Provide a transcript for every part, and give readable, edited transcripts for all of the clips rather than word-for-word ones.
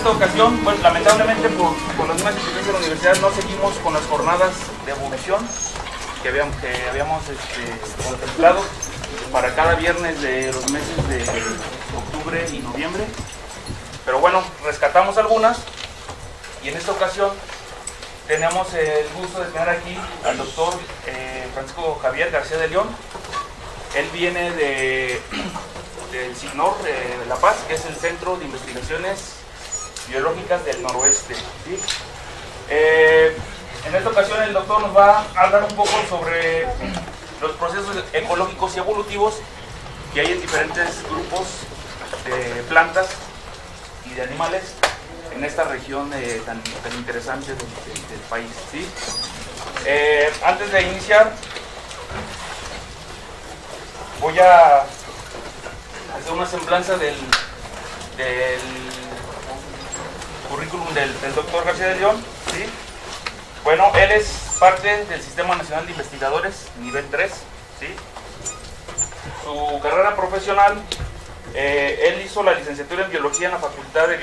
esta ocasión, bueno, lamentablemente por las mismas instituciones de la universidad no seguimos con las jornadas de evolución que habíamos contemplado para cada viernes de los meses de octubre y noviembre. Pero bueno, rescatamos algunas y en esta ocasión tenemos el gusto de tener aquí al doctor Francisco Javier García de León. Él viene del CIGNOR de La Paz, que es el Centro de Investigaciones Biológicas del Noroeste, ¿sí? En esta ocasión el doctor nos va a hablar un poco sobre los procesos ecológicos y evolutivos que hay en diferentes grupos de plantas y de animales en esta región tan interesante del país, ¿sí? Antes de iniciar, voy a hacer una semblanza del currículum del doctor García de León, ¿sí? Bueno, él es parte del Sistema Nacional de Investigadores, nivel 3, ¿sí? Su carrera profesional, él hizo la licenciatura en Biología en la Facultad de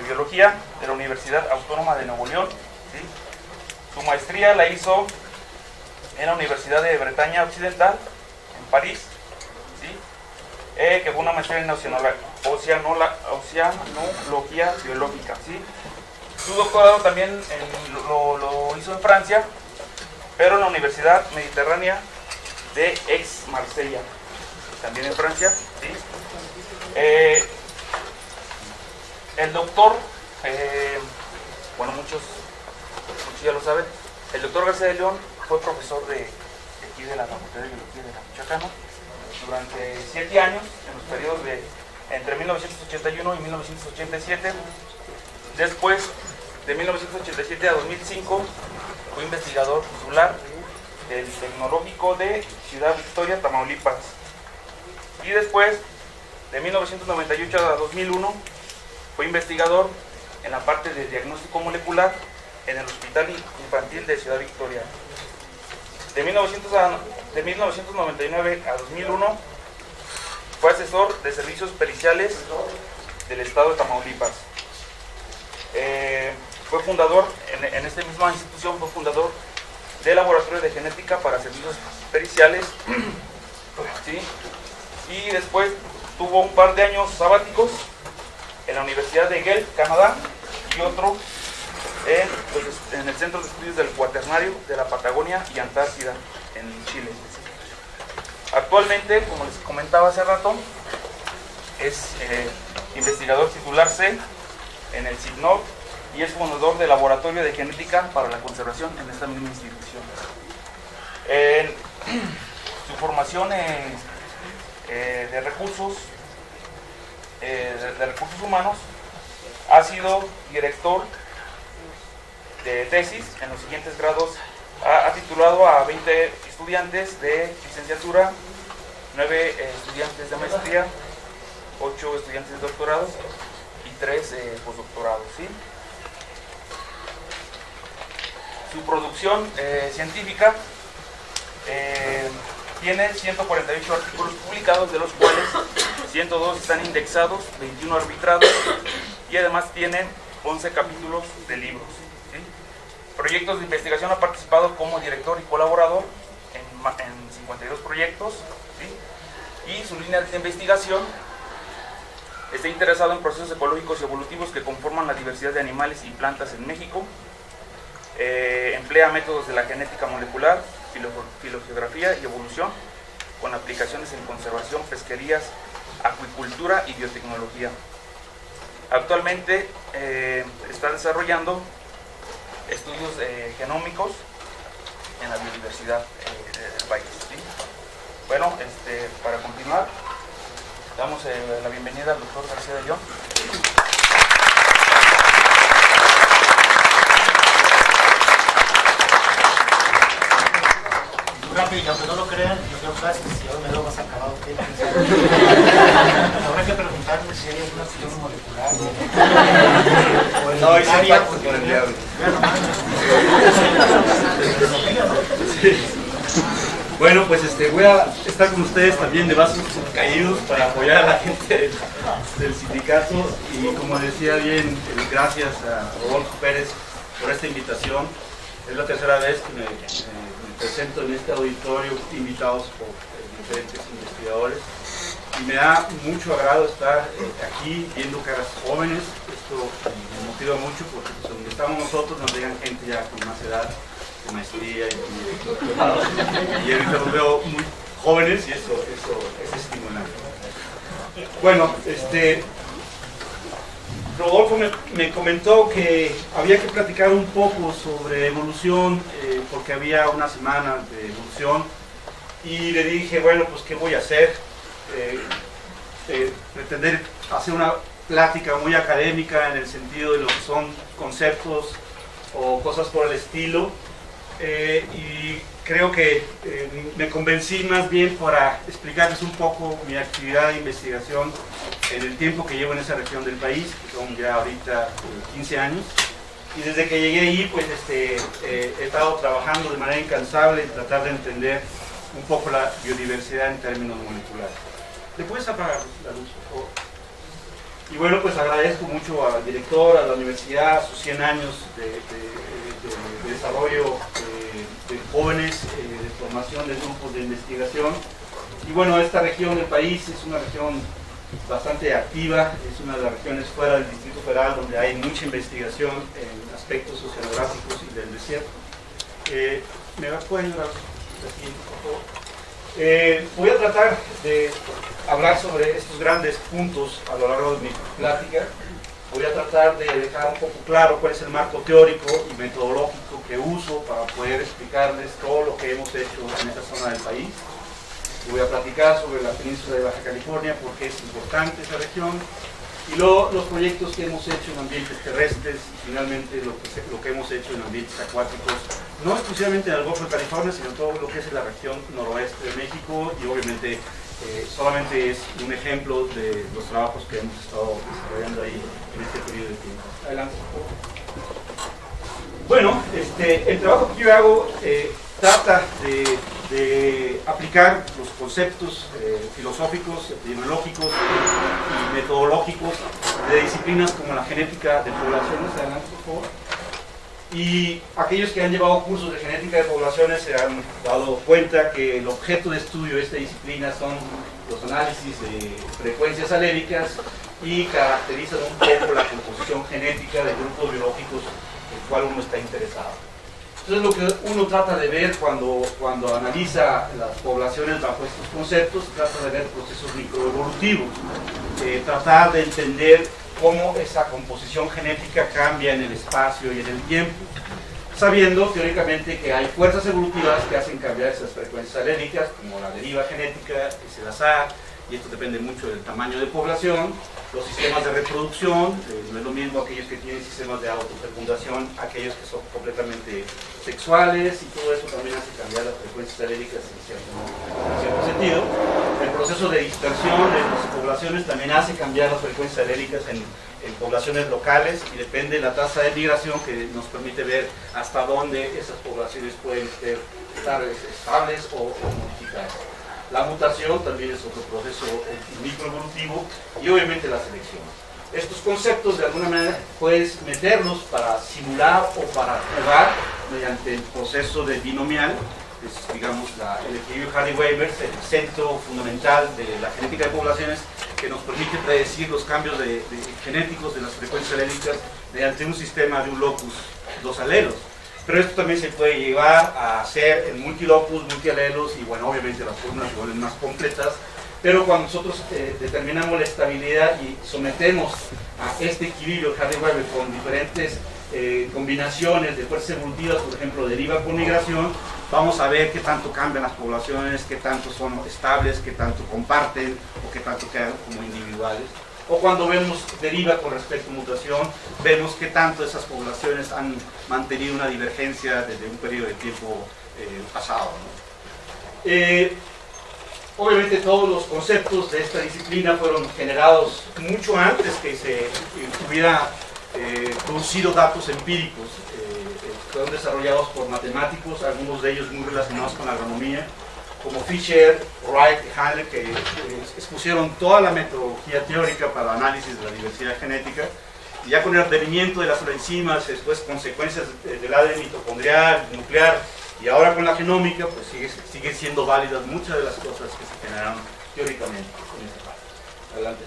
Biología de la Universidad Autónoma de Nuevo León, ¿sí? Su maestría la hizo en la Universidad de Bretaña Occidental, en París, ¿sí? Que fue una maestría en oceanología biológica, ¿sí? Su doctorado también lo hizo en Francia, pero en la Universidad Mediterránea de Aix-Marsella, también en Francia, ¿sí? El doctor, bueno, muchos ya lo saben, el doctor García de León fue profesor de aquí de la Facultad de Biología de la Michoacana durante 7 años, en los periodos de entre 1981 y 1987. Después, de 1987 a 2005, fue investigador titular del Tecnológico de Ciudad Victoria, Tamaulipas. Y después, de 1998 a 2001, fue investigador en la parte de diagnóstico molecular en el Hospital Infantil de Ciudad Victoria. De 1999 a 2001, fue asesor de servicios periciales del estado de Tamaulipas. Fue fundador, en esta misma institución, fue fundador del Laboratorio de Genética para Servicios Periciales, ¿sí? Y después tuvo un par de años sabáticos en la Universidad de Guelph, Canadá, y otro en el Centro de Estudios del Cuaternario de la Patagonia y Antártida, en Chile. Actualmente, como les comentaba hace rato, es investigador titular C en el CIGNOR y es fundador del Laboratorio de Genética para la Conservación en esta misma institución. Su formación de recursos humanos, ha sido director de tesis en los siguientes grados. Ha titulado a 20 estudiantes de licenciatura, 9 estudiantes de maestría, 8 estudiantes de doctorado y 3 postdoctorados, ¿sí? Su producción científica tiene 148 artículos publicados, de los cuales 102 están indexados, 21 arbitrados y además tiene 11 capítulos de libros, ¿sí? Proyectos de investigación, ha participado como director y colaborador en 52 proyectos, ¿sí? Y su línea de investigación está interesado en procesos ecológicos y evolutivos que conforman la diversidad de animales y plantas en México. Emplea métodos de la genética molecular, filogeografía y evolución, con aplicaciones en conservación, pesquerías, acuicultura y biotecnología. Actualmente está desarrollando estudios genómicos en la biodiversidad del país, ¿sí? Bueno, para continuar, damos la bienvenida al doctor García de León. Rápido, y aunque no lo crean, yo creo que si ahora me veo más acabado que él. Habrá que preguntarme si hay alguna acción molecular. No, hice pacto con el diablo. Bueno, pues voy a... Esta estar con ustedes también de brazos caídos para apoyar a la gente del sindicato y como decía bien, gracias a Rodolfo Pérez por esta invitación. Es la tercera vez que me presento en este auditorio invitados por diferentes investigadores y me da mucho agrado estar aquí viendo caras jóvenes. Esto me motiva mucho porque pues, donde estamos nosotros nos llegan gente ya con más edad, de maestría y doctorados, y ahorita los veo muy jóvenes y eso es estimulante. Bueno, Rodolfo me comentó que había que platicar un poco sobre evolución, porque había una semana de evolución, y le dije, bueno, pues ¿qué voy a hacer? Pretender hacer una plática muy académica en el sentido de lo que son conceptos o cosas por el estilo, y creo que me convencí más bien para explicarles un poco mi actividad de investigación en el tiempo que llevo en esa región del país, que son ya ahorita 15 años, y desde que llegué ahí pues he estado trabajando de manera incansable en tratar de entender un poco la biodiversidad en términos moleculares. ¿Le puedes apagar la luz, por favor? Y bueno, pues agradezco mucho al director, a la universidad, sus 100 años de desarrollo de jóvenes, de formación de grupos de investigación. Y bueno, esta región del país es una región bastante activa, es una de las regiones fuera del Distrito Federal donde hay mucha investigación en aspectos oceanográficos y del desierto. ¿Me pueden ayudar la siguiente, por favor? Voy a tratar de hablar sobre estos grandes puntos a lo largo de mi plática. Voy a tratar de dejar un poco claro cuál es el marco teórico y metodológico que uso para poder explicarles todo lo que hemos hecho en esta zona del país. Voy a platicar sobre la península de Baja California, porque es importante esa región, y luego los proyectos que hemos hecho en ambientes terrestres y finalmente lo que hemos hecho en ambientes acuáticos, no exclusivamente en el Golfo de California, sino todo lo que es en la región noroeste de México, y obviamente solamente es un ejemplo de los trabajos que hemos estado desarrollando ahí en este periodo de tiempo. Adelante, por favor. Bueno, el trabajo que yo hago trata de aplicar los conceptos filosóficos, epidemiológicos y metodológicos de disciplinas como la genética de poblaciones. Adelante, por favor. Y aquellos que han llevado cursos de genética de poblaciones se han dado cuenta que el objeto de estudio de esta disciplina son los análisis de frecuencias aléricas y caracterizan un poco la composición genética de grupos biológicos en el cual uno está interesado. Entonces lo que uno trata de ver cuando analiza las poblaciones bajo estos conceptos, trata de ver procesos microevolutivos, tratar de entender cómo esa composición genética cambia en el espacio y en el tiempo, sabiendo teóricamente que hay fuerzas evolutivas que hacen cambiar esas frecuencias aléricas, como la deriva genética, es el azar, y esto depende mucho del tamaño de población. Los sistemas de reproducción, no es lo mismo aquellos que tienen sistemas de autofecundación, aquellos que son completamente sexuales, y todo eso también hace cambiar las frecuencias aléricas en cierto sentido. El proceso de dispersión de las poblaciones también hace cambiar las frecuencias aléricas en poblaciones locales, y depende de la tasa de migración que nos permite ver hasta dónde esas poblaciones pueden estar estables o modificadas. La mutación también es otro proceso microevolutivo, y obviamente la selección. Estos conceptos de alguna manera puedes meterlos para simular o para jugar mediante el proceso de binomial, que es, digamos, el equilibrio Hardy-Weber, el centro fundamental de la genética de poblaciones, que nos permite predecir los cambios genéticos de las frecuencias aléricas mediante un sistema de un locus, dos alelos. Pero esto también se puede llevar a hacer en multilocus, multialelos, y bueno, obviamente las fórmulas se vuelven más completas, pero cuando nosotros determinamos la estabilidad y sometemos a este equilibrio Hardy-Weber con diferentes combinaciones de fuerzas evolutivas, por ejemplo, deriva por migración, vamos a ver qué tanto cambian las poblaciones, qué tanto son estables, qué tanto comparten o qué tanto quedan como individuales. O cuando vemos deriva con respecto a mutación, vemos qué tanto esas poblaciones han mantenido una divergencia desde un periodo de tiempo pasado, ¿no? Obviamente todos los conceptos de esta disciplina fueron generados mucho antes que se hubiera producido datos empíricos. Fueron desarrollados por matemáticos, algunos de ellos muy relacionados con la agronomía, como Fisher, Wright y Handler, que expusieron toda la metodología teórica para el análisis de la diversidad genética, y ya con el advenimiento de las enzimas, después consecuencias del ADN mitocondrial, nuclear, y ahora con la genómica, pues siguen siendo válidas muchas de las cosas que se generaron teóricamente en esta parte. Adelante.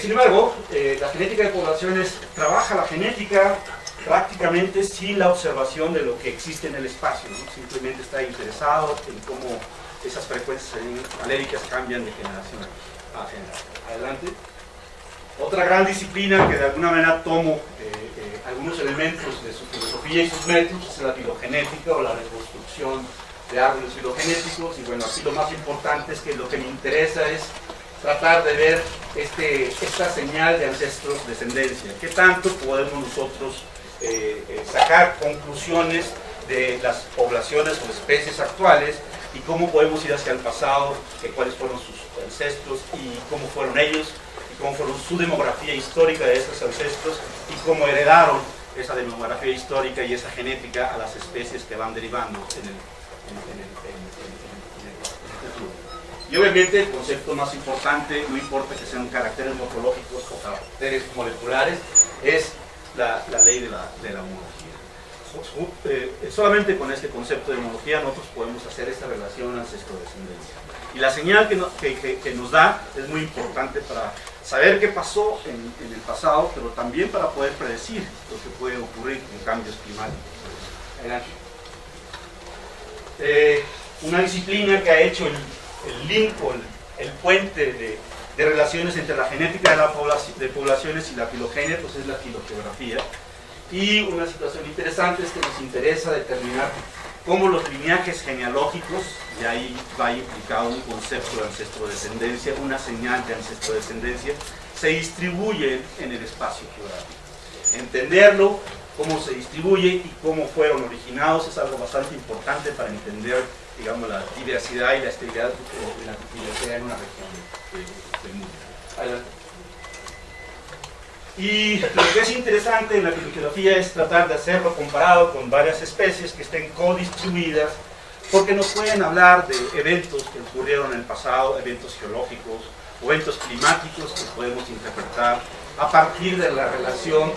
Sin embargo, la genética de poblaciones trabaja la genética prácticamente sin la observación de lo que existe en el espacio, ¿no? Simplemente está interesado en cómo esas frecuencias aléricas cambian de generación a generación. Adelante. Otra gran disciplina que de alguna manera tomo algunos elementos de su filosofía y sus métodos es la filogenética o la reconstrucción de árboles filogenéticos. Y bueno, aquí lo más importante es que lo que me interesa es tratar de ver esta señal de ancestros-descendencia. ¿Qué tanto podemos nosotros sacar conclusiones de las poblaciones o especies actuales y cómo podemos ir hacia el pasado, cuáles fueron sus ancestros y cómo fueron ellos, y cómo fueron su demografía histórica de esos ancestros y cómo heredaron esa demografía histórica y esa genética a las especies que van derivando en el futuro? Y obviamente el concepto más importante, no importa que sean caracteres morfológicos o caracteres moleculares, es la ley de la homología. Solamente con este concepto de homología nosotros podemos hacer esta relación ancestro-descendencia. Y la señal que nos da es muy importante para saber qué pasó en el pasado, pero también para poder predecir lo que puede ocurrir con cambios climáticos. Una disciplina que ha hecho el link o el puente de relaciones entre la genética de poblaciones y la filogenia, pues es la filogeografía. Y una situación interesante es que nos interesa determinar cómo los lineajes genealógicos, y ahí va implicado un concepto de ancestrodescendencia, una señal de ancestrodescendencia, se distribuyen en el espacio geográfico. Entenderlo, cómo se distribuye y cómo fueron originados es algo bastante importante para entender, digamos, la diversidad y la estabilidad de la diversidad en una región del mundo. Adelante. Y lo que es interesante en la filogeografía es tratar de hacerlo comparado con varias especies que estén codistribuidas, porque nos pueden hablar de eventos que ocurrieron en el pasado, eventos geológicos o eventos climáticos que podemos interpretar a partir de la relación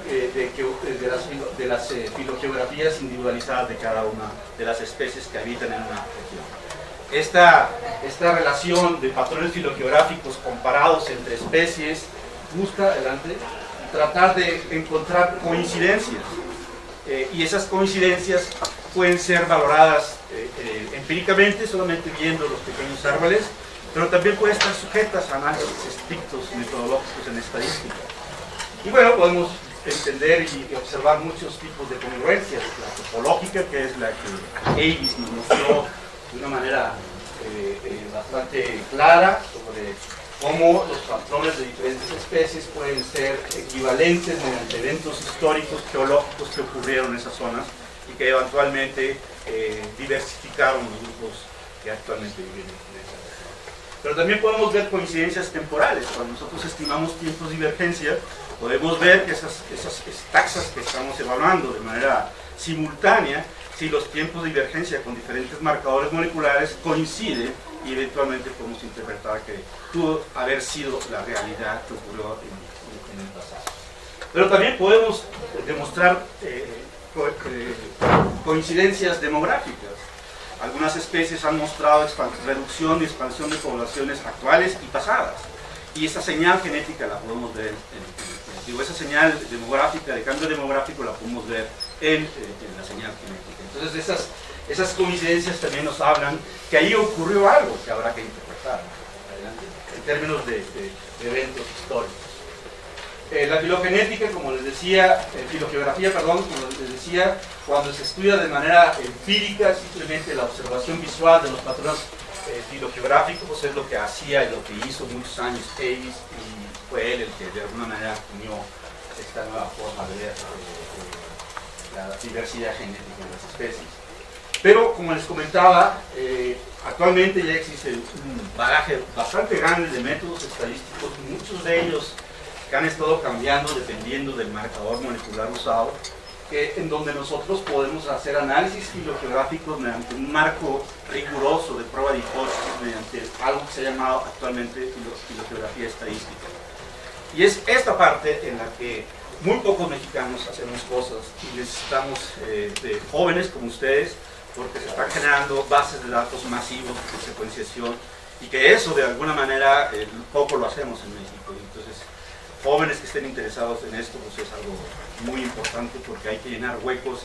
de las filogeografías individualizadas de cada una de las especies que habitan en una región. Esta relación de patrones filogeográficos comparados entre especies busca, adelante, tratar de encontrar coincidencias, y esas coincidencias pueden ser valoradas empíricamente, solamente viendo los pequeños árboles, pero también pueden estar sujetas a análisis estrictos metodológicos en estadística. Y bueno, podemos entender y observar muchos tipos de congruencias, la topológica, que es la que Avis nos mostró de una manera bastante clara sobre cómo los patrones de diferentes especies pueden ser equivalentes mediante eventos históricos, geológicos que ocurrieron en esas zonas y que eventualmente diversificaron los grupos que actualmente viven en esa región. Pero también podemos ver coincidencias temporales. Cuando nosotros estimamos tiempos de divergencia, podemos ver que esas taxas que estamos evaluando de manera simultánea, si los tiempos de divergencia con diferentes marcadores moleculares coinciden, y eventualmente podemos interpretar que pudo haber sido la realidad que ocurrió en el pasado. Pero también podemos demostrar coincidencias demográficas. Algunas especies han mostrado reducción y expansión de poblaciones actuales y pasadas, y esa señal genética la podemos ver esa señal demográfica, de cambio demográfico, la podemos ver en la señal genética. Entonces esas coincidencias también nos hablan que ahí ocurrió algo que habrá que interpretar en términos de eventos históricos. La filogenética, como les decía, filogeografía, perdón, como les decía, cuando se estudia de manera empírica, simplemente la observación visual de los patrones filogeográficos es lo que hacía y lo que hizo muchos años Avis, y fue él el que de alguna manera unió esta nueva forma de ver la diversidad genética de las especies. Pero, como les comentaba, actualmente ya existe un bagaje bastante grande de métodos estadísticos, muchos de ellos que han estado cambiando dependiendo del marcador molecular usado, en donde nosotros podemos hacer análisis filogeográficos mediante un marco riguroso de prueba de hipótesis, mediante algo que se ha llamado actualmente filogeografía estadística. Y es esta parte en la que muy pocos mexicanos hacemos cosas y necesitamos de jóvenes como ustedes, porque se están generando bases de datos masivos de secuenciación y que eso de alguna manera poco lo hacemos en México. Entonces, jóvenes que estén interesados en esto, pues es algo muy importante porque hay que llenar huecos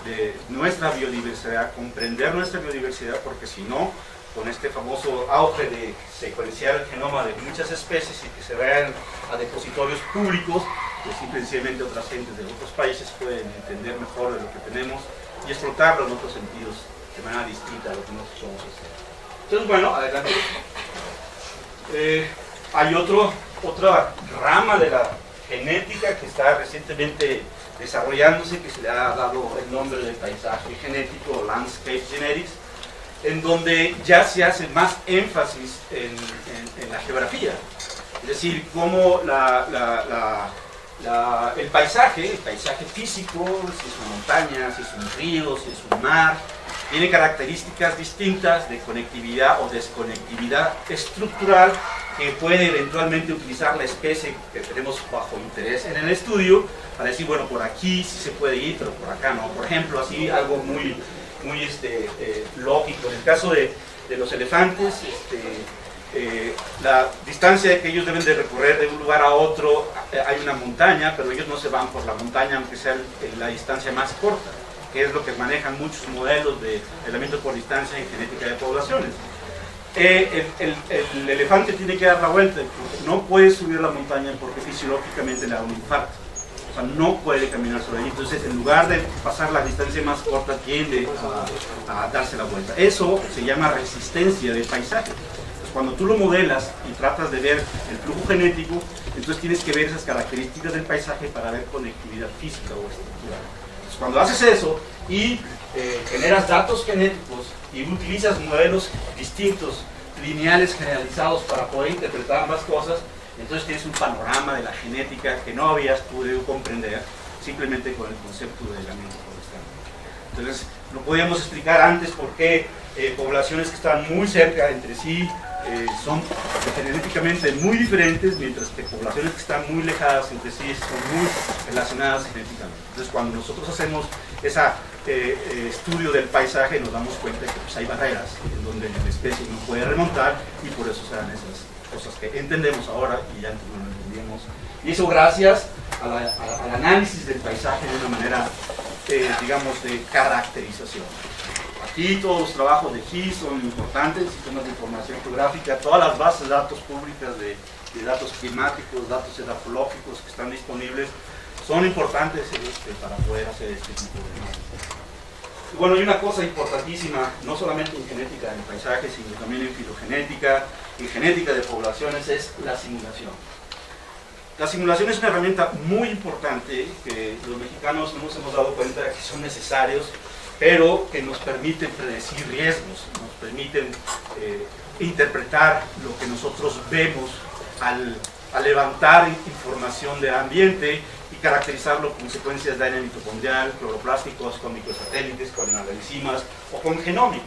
de nuestra biodiversidad, comprender nuestra biodiversidad, porque si no, con este famoso auge de secuenciar el genoma de muchas especies y que se vayan a depositorios públicos, pues simplemente otras gentes de otros países pueden entender mejor de lo que tenemos y explotarlo en otros sentidos de manera distinta a lo que nosotros vamos a hacer. Entonces, bueno, adelante. Hay otra rama de la genética que está recientemente desarrollándose, que se le ha dado el nombre de paisaje genético, landscape genetics, en donde ya se hace más énfasis en la geografía, es decir, cómo el paisaje físico, si es una montaña, si es un río, si es un mar, tiene características distintas de conectividad o desconectividad estructural que puede eventualmente utilizar la especie que tenemos bajo interés en el estudio para decir, bueno, por aquí sí se puede ir, pero por acá no. Por ejemplo, así algo muy lógico. En el caso de los elefantes, la distancia que ellos deben de recorrer de un lugar a otro, hay una montaña, pero ellos no se van por la montaña, aunque sea la distancia más corta, que es lo que manejan muchos modelos de aislamiento por distancia en genética de poblaciones. El elefante tiene que dar la vuelta, no puede subir la montaña porque fisiológicamente le da un infarto. O sea, no puede caminar sobre ella. Entonces, en lugar de pasar la distancia más corta, tiende a darse la vuelta. Eso se llama resistencia del paisaje. Entonces, cuando tú lo modelas y tratas de ver el flujo genético, entonces tienes que ver esas características del paisaje para ver conectividad física o estructural. Entonces, cuando haces eso y generas datos genéticos y utilizas modelos distintos, lineales generalizados para poder interpretar ambas cosas, entonces tienes un panorama de la genética que no habías podido comprender simplemente con el concepto de aislamiento forestal. Entonces, no podíamos explicar antes por qué poblaciones que están muy cerca entre sí son genéticamente muy diferentes, mientras que poblaciones que están muy lejadas entre sí son muy relacionadas genéticamente. Entonces, cuando nosotros hacemos ese estudio del paisaje, nos damos cuenta de que pues, hay barreras en donde la especie no puede remontar y por eso se dan esas cosas que entendemos ahora y ya antes no lo entendíamos. Y eso gracias al análisis del paisaje de una manera, digamos, de caracterización. Aquí todos los trabajos de GIS son importantes, sistemas de información geográfica, todas las bases de datos públicas de datos climáticos, datos edafológicos que están disponibles, son importantes para poder hacer este tipo de análisis. Y bueno, hay una cosa importantísima, no solamente en genética del paisaje, sino también en filogenética, en genética de poblaciones, es la simulación. La simulación es una herramienta muy importante que los mexicanos no nos hemos dado cuenta de que son necesarios, pero que nos permiten predecir riesgos, nos permiten interpretar lo que nosotros vemos al levantar información del ambiente y caracterizarlo con secuencias de ADN mitocondrial, cloroplásticos, con microsatélites, con enzimas o con genómico.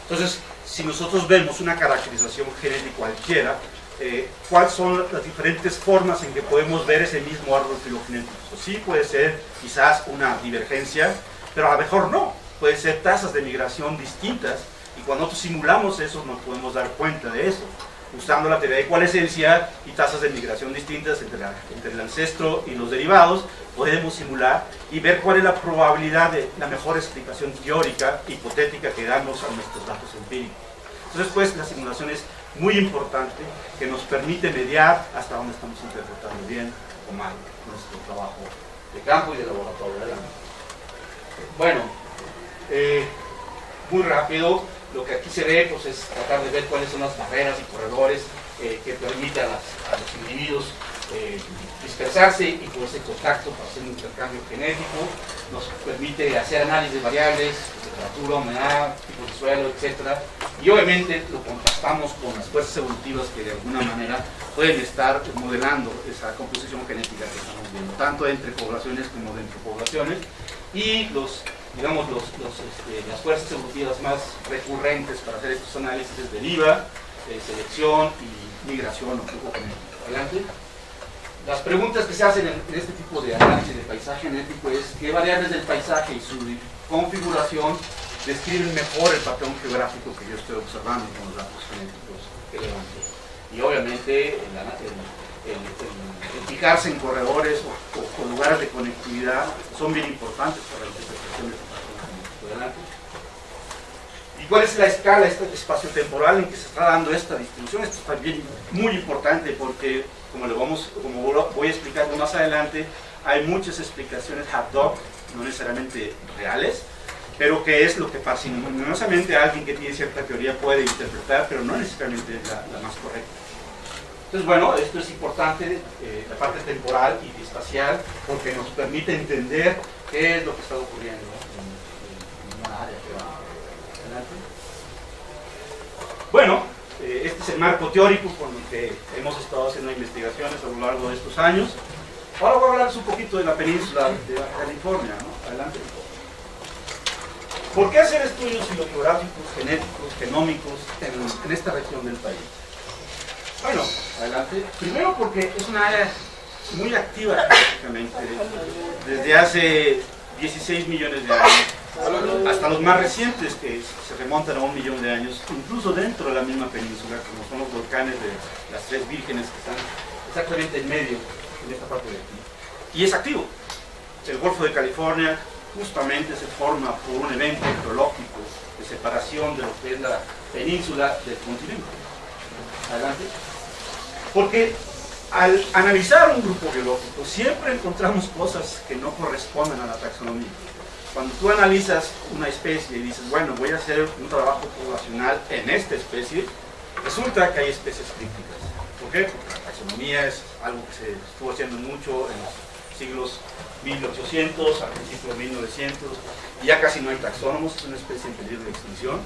Entonces, si nosotros vemos una caracterización genética cualquiera, ¿cuáles son las diferentes formas en que podemos ver ese mismo árbol filogenético? Pues sí, puede ser quizás una divergencia, pero a lo mejor no. Puede ser tasas de migración distintas y cuando nosotros simulamos eso nos podemos dar cuenta de eso. Usando la teoría de coalescencia y tasas de migración distintas entre el ancestro y los derivados, podemos simular y ver cuál es la probabilidad de la mejor explicación teórica, hipotética que damos a nuestros datos empíricos. Entonces, pues, la simulación es muy importante, que nos permite mediar hasta dónde estamos interpretando bien o mal nuestro trabajo de campo y de laboratorio. Bueno, muy rápido. Lo que aquí se ve pues, es tratar de ver cuáles son las barreras y corredores que permiten a los individuos dispersarse y ponerse en contacto para hacer un intercambio genético. Nos permite hacer análisis de variables, temperatura, humedad, tipo de suelo, etc. Y obviamente lo contrastamos con las fuerzas evolutivas que de alguna manera pueden estar modelando esa composición genética que estamos viendo, tanto entre poblaciones como dentro de poblaciones. y las fuerzas evolutivas más recurrentes para hacer estos análisis es deriva, selección y migración o flujo genético. Adelante. Las preguntas que se hacen en este tipo de análisis de paisaje genético es qué variables del paisaje y su configuración describen mejor el patrón geográfico que yo estoy observando con los datos genéticos que levanto. Y obviamente el fijarse en corredores o lugares de conectividad son bien importantes para la interpretación del patrón genético. Adelante. ¿Y cuál es la escala espacio-temporal en que se está dando esta distribución? Esto es también muy importante porque, como voy a explicarlo más adelante, hay muchas explicaciones ad hoc, no necesariamente reales, pero que es lo que parsimoniosamente alguien que tiene cierta teoría puede interpretar, pero no necesariamente es la más correcta. Entonces, bueno, esto es importante, la parte temporal y espacial, porque nos permite entender qué es lo que está ocurriendo en una área que va adelante. Bueno, este es el marco teórico con el que hemos estado haciendo investigaciones a lo largo de estos años. Ahora voy a hablarles un poquito de la península de Baja California, ¿no? Adelante. ¿Por qué hacer estudios filogeográficos, genéticos, genómicos en esta región del país? Bueno, adelante. Primero porque es una área muy activa geográficamente, desde hace 16 millones de años hasta los más recientes que se remontan a 1 millón de años, incluso dentro de la misma península, como son los volcanes de las Tres Vírgenes que están exactamente en medio, en esta parte de aquí. Y es activo. El Golfo de California justamente se forma por un evento geológico de separación de lo que es la península del continente. Adelante. Porque al analizar un grupo biológico siempre encontramos cosas que no corresponden a la taxonomía. Cuando tú analizas una especie y dices, bueno, voy a hacer un trabajo poblacional en esta especie, resulta que hay especies críticas. ¿Por qué? Porque la taxonomía es algo que se estuvo haciendo mucho en los siglos 1800, al principio de 1900, y ya casi no hay taxónomos, es una especie en peligro de extinción.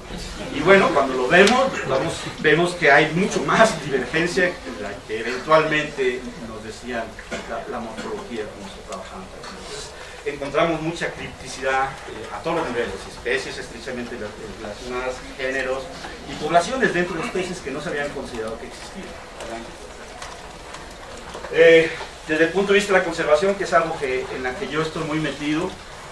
Y bueno, cuando lo vemos que hay mucho más divergencia que la que eventualmente nos decían la morfología como se trabajaba. Entonces, encontramos mucha cripticidad a todos los niveles, especies estrechamente relacionadas, géneros y poblaciones dentro de especies que no se habían considerado que existían. Desde el punto de vista de la conservación, que es algo en la que yo estoy muy metido,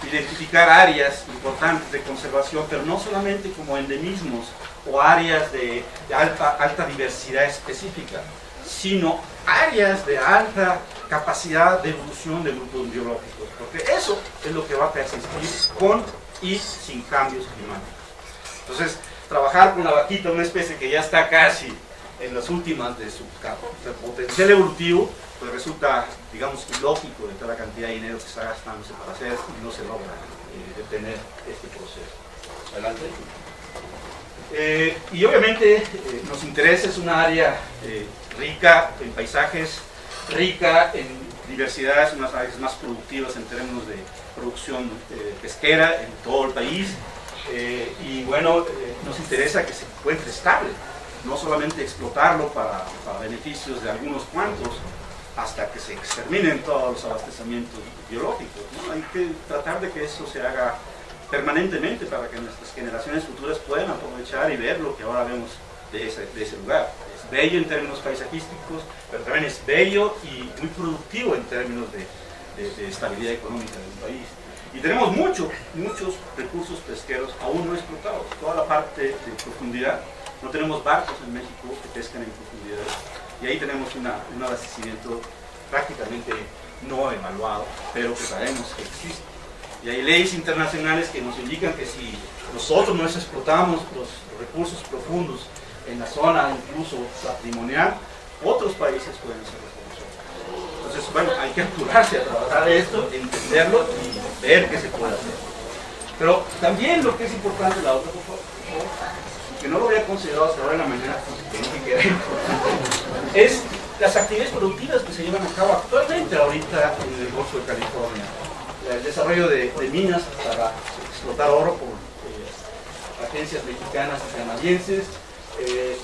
identificar áreas importantes de conservación, pero no solamente como endemismos o áreas de alta diversidad específica, sino áreas de alta capacidad de evolución de grupos biológicos, porque eso es lo que va a persistir con y sin cambios climáticos. Entonces, trabajar con la vaquita, una especie que ya está casi en las últimas de su potencial evolutivo, pues resulta, digamos, ilógico de toda la cantidad de dinero que está gastándose para hacer y no se logra detener este proceso. Adelante. Y obviamente nos interesa, es una área rica en paisajes, rica en diversidad, es una de las áreas más productivas en términos de producción pesquera en todo el país. Y bueno, nos interesa que se encuentre estable, no solamente explotarlo para beneficios de algunos cuantos, hasta que se exterminen todos los abastecimientos biológicos, ¿no? Hay que tratar de que eso se haga permanentemente para que nuestras generaciones futuras puedan aprovechar y ver lo que ahora vemos de ese lugar. Es bello en términos paisajísticos, pero también es bello y muy productivo en términos de estabilidad económica del país. Y tenemos muchos recursos pesqueros aún no explotados. Toda la parte de profundidad, no tenemos barcos en México que pescan en profundidad. Y ahí tenemos un abastecimiento prácticamente no evaluado, pero que sabemos que existe. Y hay leyes internacionales que nos indican que si nosotros no explotamos los recursos profundos en la zona, incluso patrimonial, otros países pueden hacerlo con nosotros. Entonces, bueno, hay que apurarse a trabajar esto, entenderlo y ver qué se puede hacer. Pero también lo que es importante, la otra, por favor, que no lo había considerado hasta ahora en la mañana, que era importante, es las actividades productivas que se llevan a cabo actualmente ahorita en el Golfo de California. El desarrollo de minas para explotar oro por agencias mexicanas y canadienses,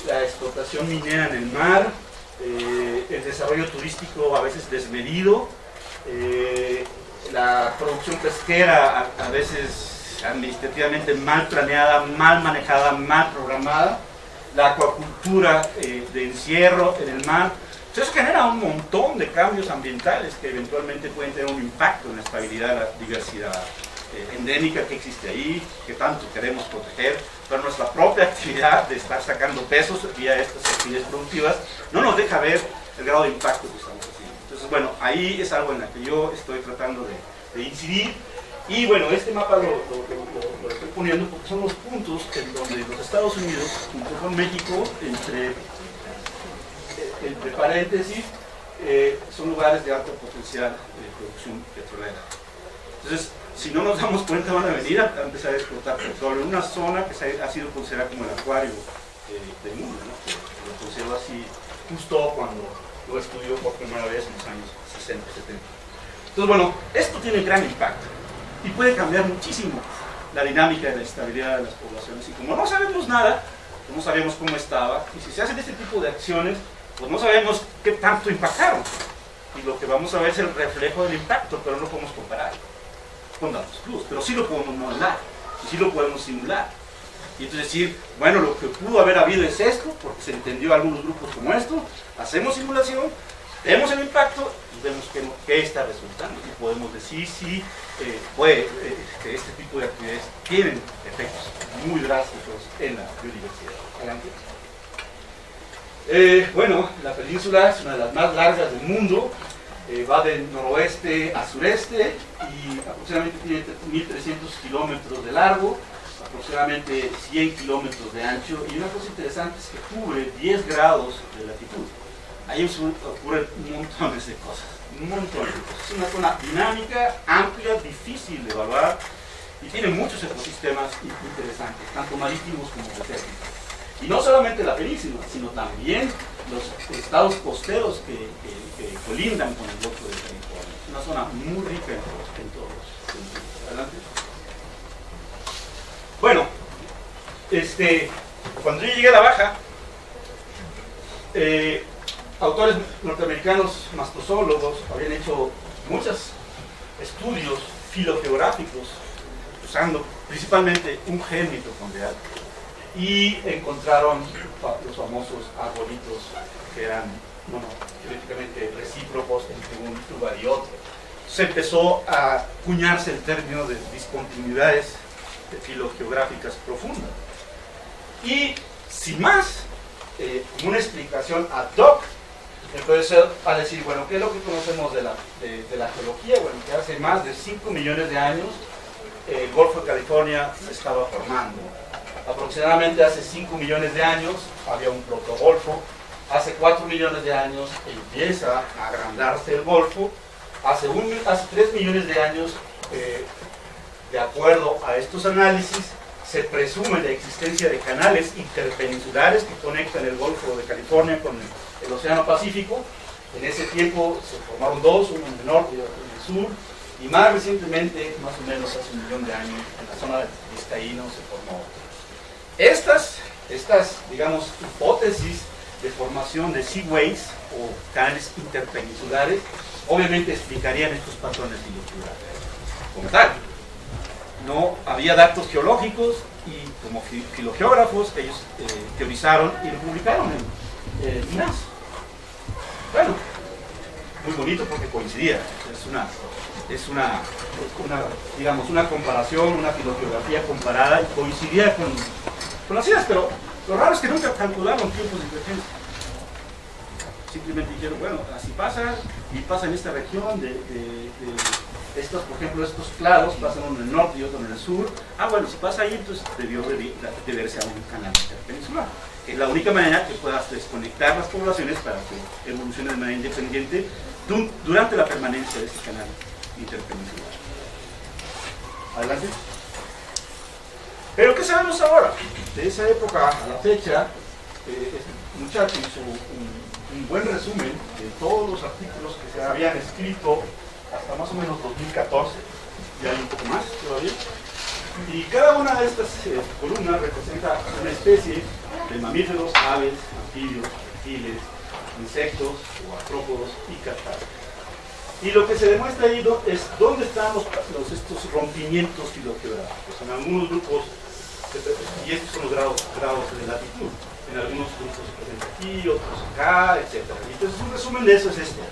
la explotación minera en el mar, el desarrollo turístico a veces desmedido, la producción pesquera a veces administrativamente mal planeada, mal manejada, mal programada, la acuacultura de encierro en el mar. Entonces genera un montón de cambios ambientales que eventualmente pueden tener un impacto en la estabilidad de la diversidad endémica que existe ahí, que tanto queremos proteger, pero nuestra propia actividad de estar sacando pesos vía estas actividades productivas no nos deja ver el grado de impacto que estamos haciendo. Entonces, bueno, ahí es algo en la que yo estoy tratando de incidir. Y bueno, este mapa lo estoy poniendo porque son los puntos en donde los Estados Unidos, junto con México, entre paréntesis, son lugares de alto potencial de producción petrolera. Entonces, si no nos damos cuenta, van a venir a empezar a explotar petróleo en una zona que ha sido considerada como el acuario del mundo, ¿no? Que lo considero así justo cuando lo estudió por primera vez en los años 60, 70. Entonces, bueno, esto tiene gran impacto y puede cambiar muchísimo la dinámica de la estabilidad de las poblaciones. Y como no sabemos nada, no sabemos cómo estaba, y si se hacen este tipo de acciones, pues no sabemos qué tanto impactaron. Y lo que vamos a ver es el reflejo del impacto, pero no lo podemos comparar con datos cruz, pero sí lo podemos modelar, y sí lo podemos simular. Y entonces decir, bueno, lo que pudo haber habido es esto, porque se entendió algunos grupos como esto, hacemos simulación, vemos el impacto y vemos qué está resultando. Y podemos decir si que este tipo de actividades tienen efectos muy drásticos en la biodiversidad. Adelante. Bueno, la península es una de las más largas del mundo. Va del noroeste a sureste y aproximadamente tiene 1.300 kilómetros de largo, aproximadamente 100 kilómetros de ancho, y una cosa interesante es que cubre 10 grados de latitud. Ahí ocurren montones de cosas, Es una zona dinámica, amplia, difícil de evaluar y tiene muchos ecosistemas interesantes, tanto marítimos como desérticos. Y no solamente la península, sino también los estados costeros que colindan con el Golfo de California. Es una zona muy rica en todos los sentidos. Adelante. Bueno, cuando yo llegué a la Baja, autores norteamericanos mastozólogos habían hecho muchos estudios filogeográficos usando principalmente un gen mitocondrial y encontraron los famosos arbolitos que eran genéticamente recíprocos entre un lugar y otro. Se empezó a acuñarse el término de discontinuidades filogeográficas profundas. Y sin más, como una explicación ad hoc, empezó a decir, bueno, ¿qué es lo que conocemos de la geología? Bueno, que hace más de 5 millones de años el Golfo de California se estaba formando. Aproximadamente hace 5 millones de años había un protogolfo. Hace 4 millones de años empieza a agrandarse el Golfo. Hace 3 millones de años, de acuerdo a estos análisis, se presume la existencia de canales interpeninsulares que conectan el Golfo de California con el Océano Pacífico. En ese tiempo se formaron dos, uno en el norte y otro en el sur. Y más recientemente, más o menos hace 1 millón de años, en la zona del Vizcaíno se formó otro. Estas, digamos, hipótesis de formación de seaways o canales interpeninsulares, obviamente explicarían estos patrones filogeográficos. Como tal, no había datos geológicos y como filogeógrafos ellos teorizaron y lo publicaron en INAS. Bueno, muy bonito porque coincidía. Es una comparación, una filogeografía comparada y coincidía con las ideas, pero lo raro es que nunca calcularon tiempos de divergencia. Simplemente dijeron, bueno, así pasa, y pasa en esta región estos, por ejemplo, estos claros pasan uno en el norte y otro en el sur. Ah, bueno, si pasa ahí, entonces debió deberse a un canal interpeninsular. Es la única manera que puedas desconectar las poblaciones para que evolucionen de manera independiente durante la permanencia de ese canal interpeninsular. Adelante. Pero ¿qué sabemos ahora? De esa época a la fecha, este muchacho hizo un buen resumen de todos los artículos que se habían escrito hasta más o menos 2014, ya hay un poco más todavía, y cada una de estas columnas representa una especie de mamíferos, aves, anfibios, reptiles, insectos o artrópodos y cactáceos. Y lo que se demuestra ahí es dónde están estos rompimientos filogeográficos. En algunos grupos, y estos son los grados de latitud, en algunos grupos se presenta aquí, otros acá, etc. Y entonces un resumen de eso es esto.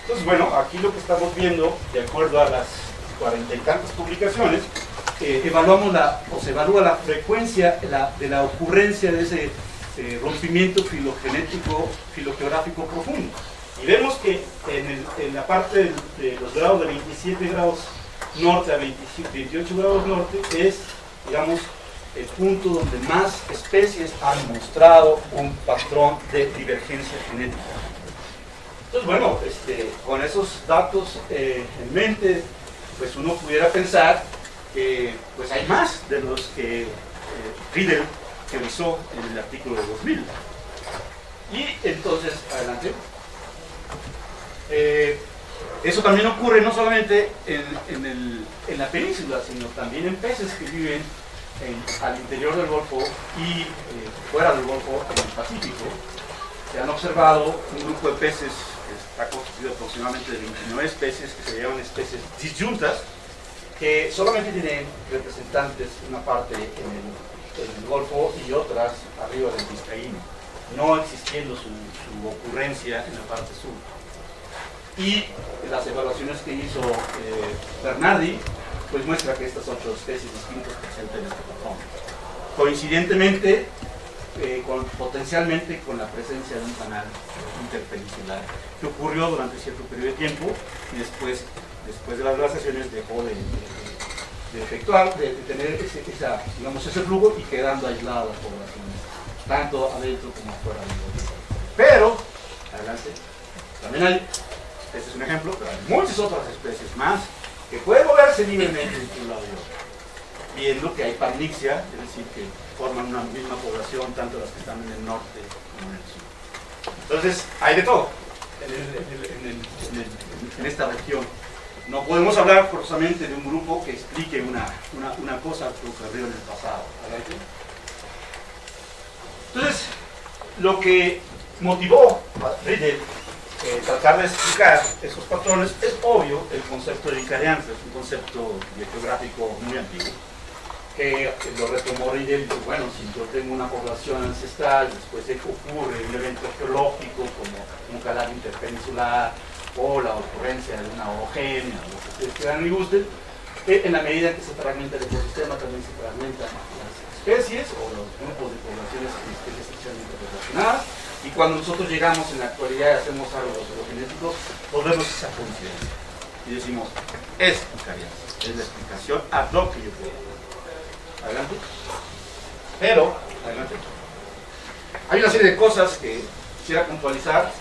Entonces, bueno, aquí lo que estamos viendo, de acuerdo a las 40 y tantas publicaciones, se evalúa la frecuencia de la ocurrencia de ese rompimiento filogeográfico profundo. Y vemos que en la parte de los grados de 27 grados norte a 28 grados norte es, digamos, el punto donde más especies han mostrado un patrón de divergencia genética. Entonces, bueno, con esos datos en mente, pues uno pudiera pensar que pues hay más de los que Riedel revisó en el artículo de 2000. Y entonces, adelante. Eso también ocurre no solamente en la península, sino también en peces que viven al interior del Golfo y fuera del Golfo, en el Pacífico. Se han observado un grupo de peces que está constituido aproximadamente de 29 especies, que se llaman especies disyuntas, que solamente tienen representantes, una parte en el Golfo y otras arriba del Vizcaíno, no existiendo su ocurrencia en la parte sur. Y las evaluaciones que hizo Bernardi pues muestra que estas 8 especies distintas presentan este patrón. Coincidentemente, potencialmente con la presencia de un canal interpeninsular que ocurrió durante cierto periodo de tiempo y después de las glaciaciones dejó de efectuar, de tener ese flujo y quedando aisladas las poblaciones, tanto adentro como afuera del Golfo. Pero, adelante, también hay, este es un ejemplo, pero hay muchas otras especies más que pueden moverse libremente entre un lado y otro, viendo que hay parnixia, es decir, que forman una misma población, tanto las que están en el norte como en el sur. Entonces, hay de todo en esta región. No podemos hablar forzosamente de un grupo que explique una cosa que ocurrió en el pasado. Entonces, lo que motivó a Riedel tratar de explicar esos patrones es obvio el concepto de vicarianza, es un concepto geográfico muy antiguo, que lo retomó Riedel y dijo, bueno, si yo tengo una población ancestral, después de que ocurre un evento geológico como un canal interpeninsular o la ocurrencia de una orogenia, lo que ustedes quieran y gusten, en la medida en que se fragmenta el ecosistema también se fragmentan las especies o los grupos de poblaciones de especies especialmente relacionadas. Y cuando nosotros llegamos en la actualidad y hacemos algo genéticos, podemos esa coincidencia y decimos, es vicarianza, es la explicación ad hoc que yo puedo. Adelante. Pero, adelante. Hay una serie de cosas que quisiera puntualizar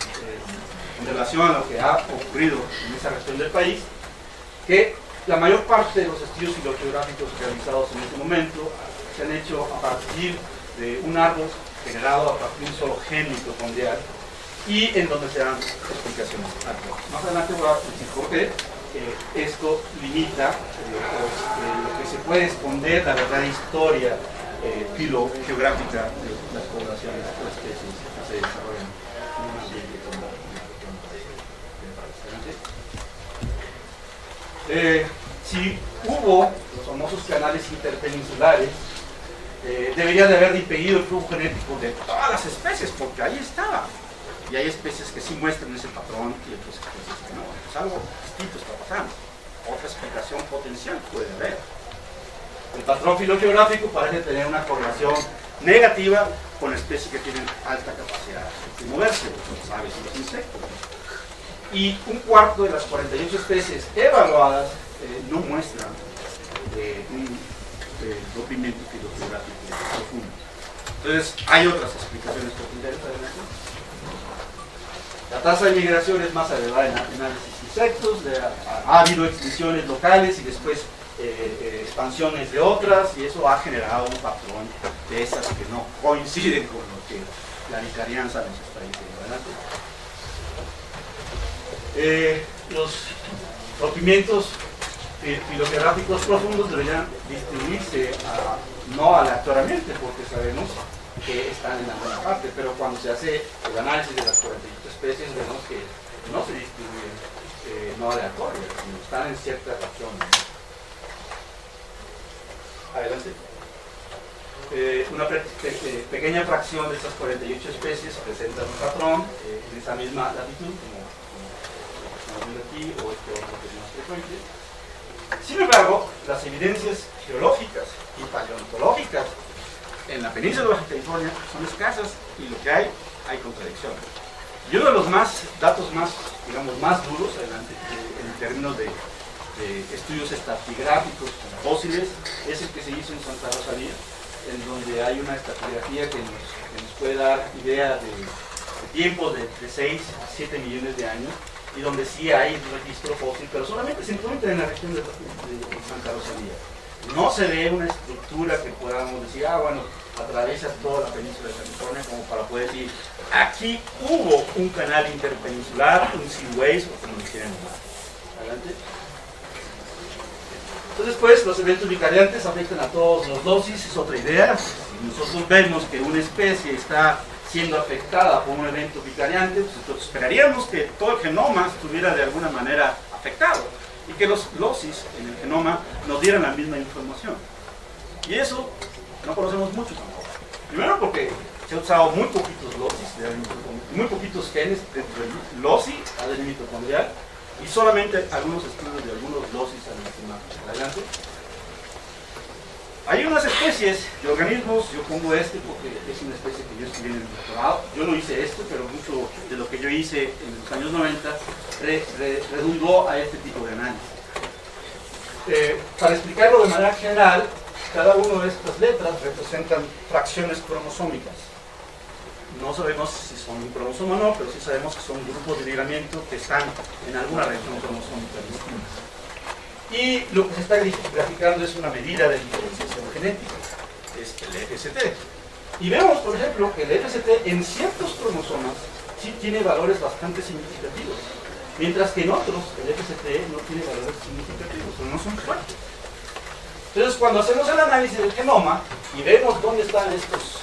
en relación a lo que ha ocurrido en esa región del país, que la mayor parte de los estudios filogeográficos realizados en este momento se han hecho a partir de un árbol generado a partir de un solo gen mitocondrial y en donde se dan explicaciones. Más adelante voy a decir por qué esto limita lo que se puede esconder la verdadera historia filogeográfica de las poblaciones o especies que se desarrollan en un ambiente como si hubo los famosos canales interpeninsulares, debería de haber impedido el flujo genético de todas las especies, porque ahí estaba. Y hay especies que sí muestran ese patrón y otras especies que no. Pues algo distinto está pasando. Otra explicación potencial puede haber. El patrón filogeográfico parece tener una correlación negativa con especies que tienen alta capacidad de moverse, los aves y los insectos. Y un cuarto de las 48 especies evaluadas no muestran un rompimiento filogeográfico profundo. Entonces, hay otras explicaciones potenciales. La tasa de migración es más elevada en análisis de insectos, ha habido extinciones locales y después expansiones de otras, y eso ha generado un patrón de esas que no coinciden con lo que la vicarianza nos está diciendo. Los rompimientos filogeográficos profundos deberían distribuirse no aleatoriamente, porque sabemos que están en la buena parte, pero cuando se hace el análisis de las 48 especies vemos que no se distribuyen no aleatorias, sino están en cierta relación. Adelante. Una pequeña fracción de estas 48 especies presentan un patrón en esa misma latitud, como estamos viendo aquí, o este otro que es más frecuente. Sin embargo, las evidencias geológicas y paleontológicas en la península de Baja California son escasas y lo que hay contradicciones. Y uno de los datos más duros en términos de estudios estratigráficos fósiles es el que se hizo en Santa Rosalía, en donde hay una estratigrafía que nos puede dar idea de tiempos de 6 a 7 millones de años, y donde sí hay registro fósil, pero solamente se encuentra en la región de Santa Rosalía. No se ve una estructura que podamos decir, bueno, atraviesa toda la península de California, como para poder decir, aquí hubo un canal interpeninsular, un seaways, o como lo quieran llamar. Adelante. Entonces, pues, los eventos vicariantes afectan a todos los losis, es otra idea. Si nosotros vemos que una especie está siendo afectada por un evento vicariante, pues entonces esperaríamos que todo el genoma estuviera de alguna manera afectado y que los losis en el genoma nos dieran la misma información. Y eso no conocemos mucho tampoco. Primero porque se han usado muy poquitos losis, muy poquitos genes dentro del loci ADN mitocondrial, y solamente algunos estudios de algunos losis anisomáticos. Adelante. Hay unas especies de organismos, yo pongo porque es una especie que yo estudié en el doctorado. Yo no hice esto, pero mucho de lo que yo hice en los años 90 redundó a este tipo de análisis. Para explicarlo de manera general, cada una de estas letras representan fracciones cromosómicas. No sabemos si son un cromosoma o no, pero sí sabemos que son grupos de ligamiento que están en alguna región cromosómica. Y lo que se está graficando es una medida de diferenciación genética, es el FST. Y vemos, por ejemplo, que el FST en ciertos cromosomas sí tiene valores bastante significativos, mientras que en otros el FST no tiene valores significativos, o no son fuertes. Entonces, cuando hacemos el análisis del genoma y vemos dónde están estos,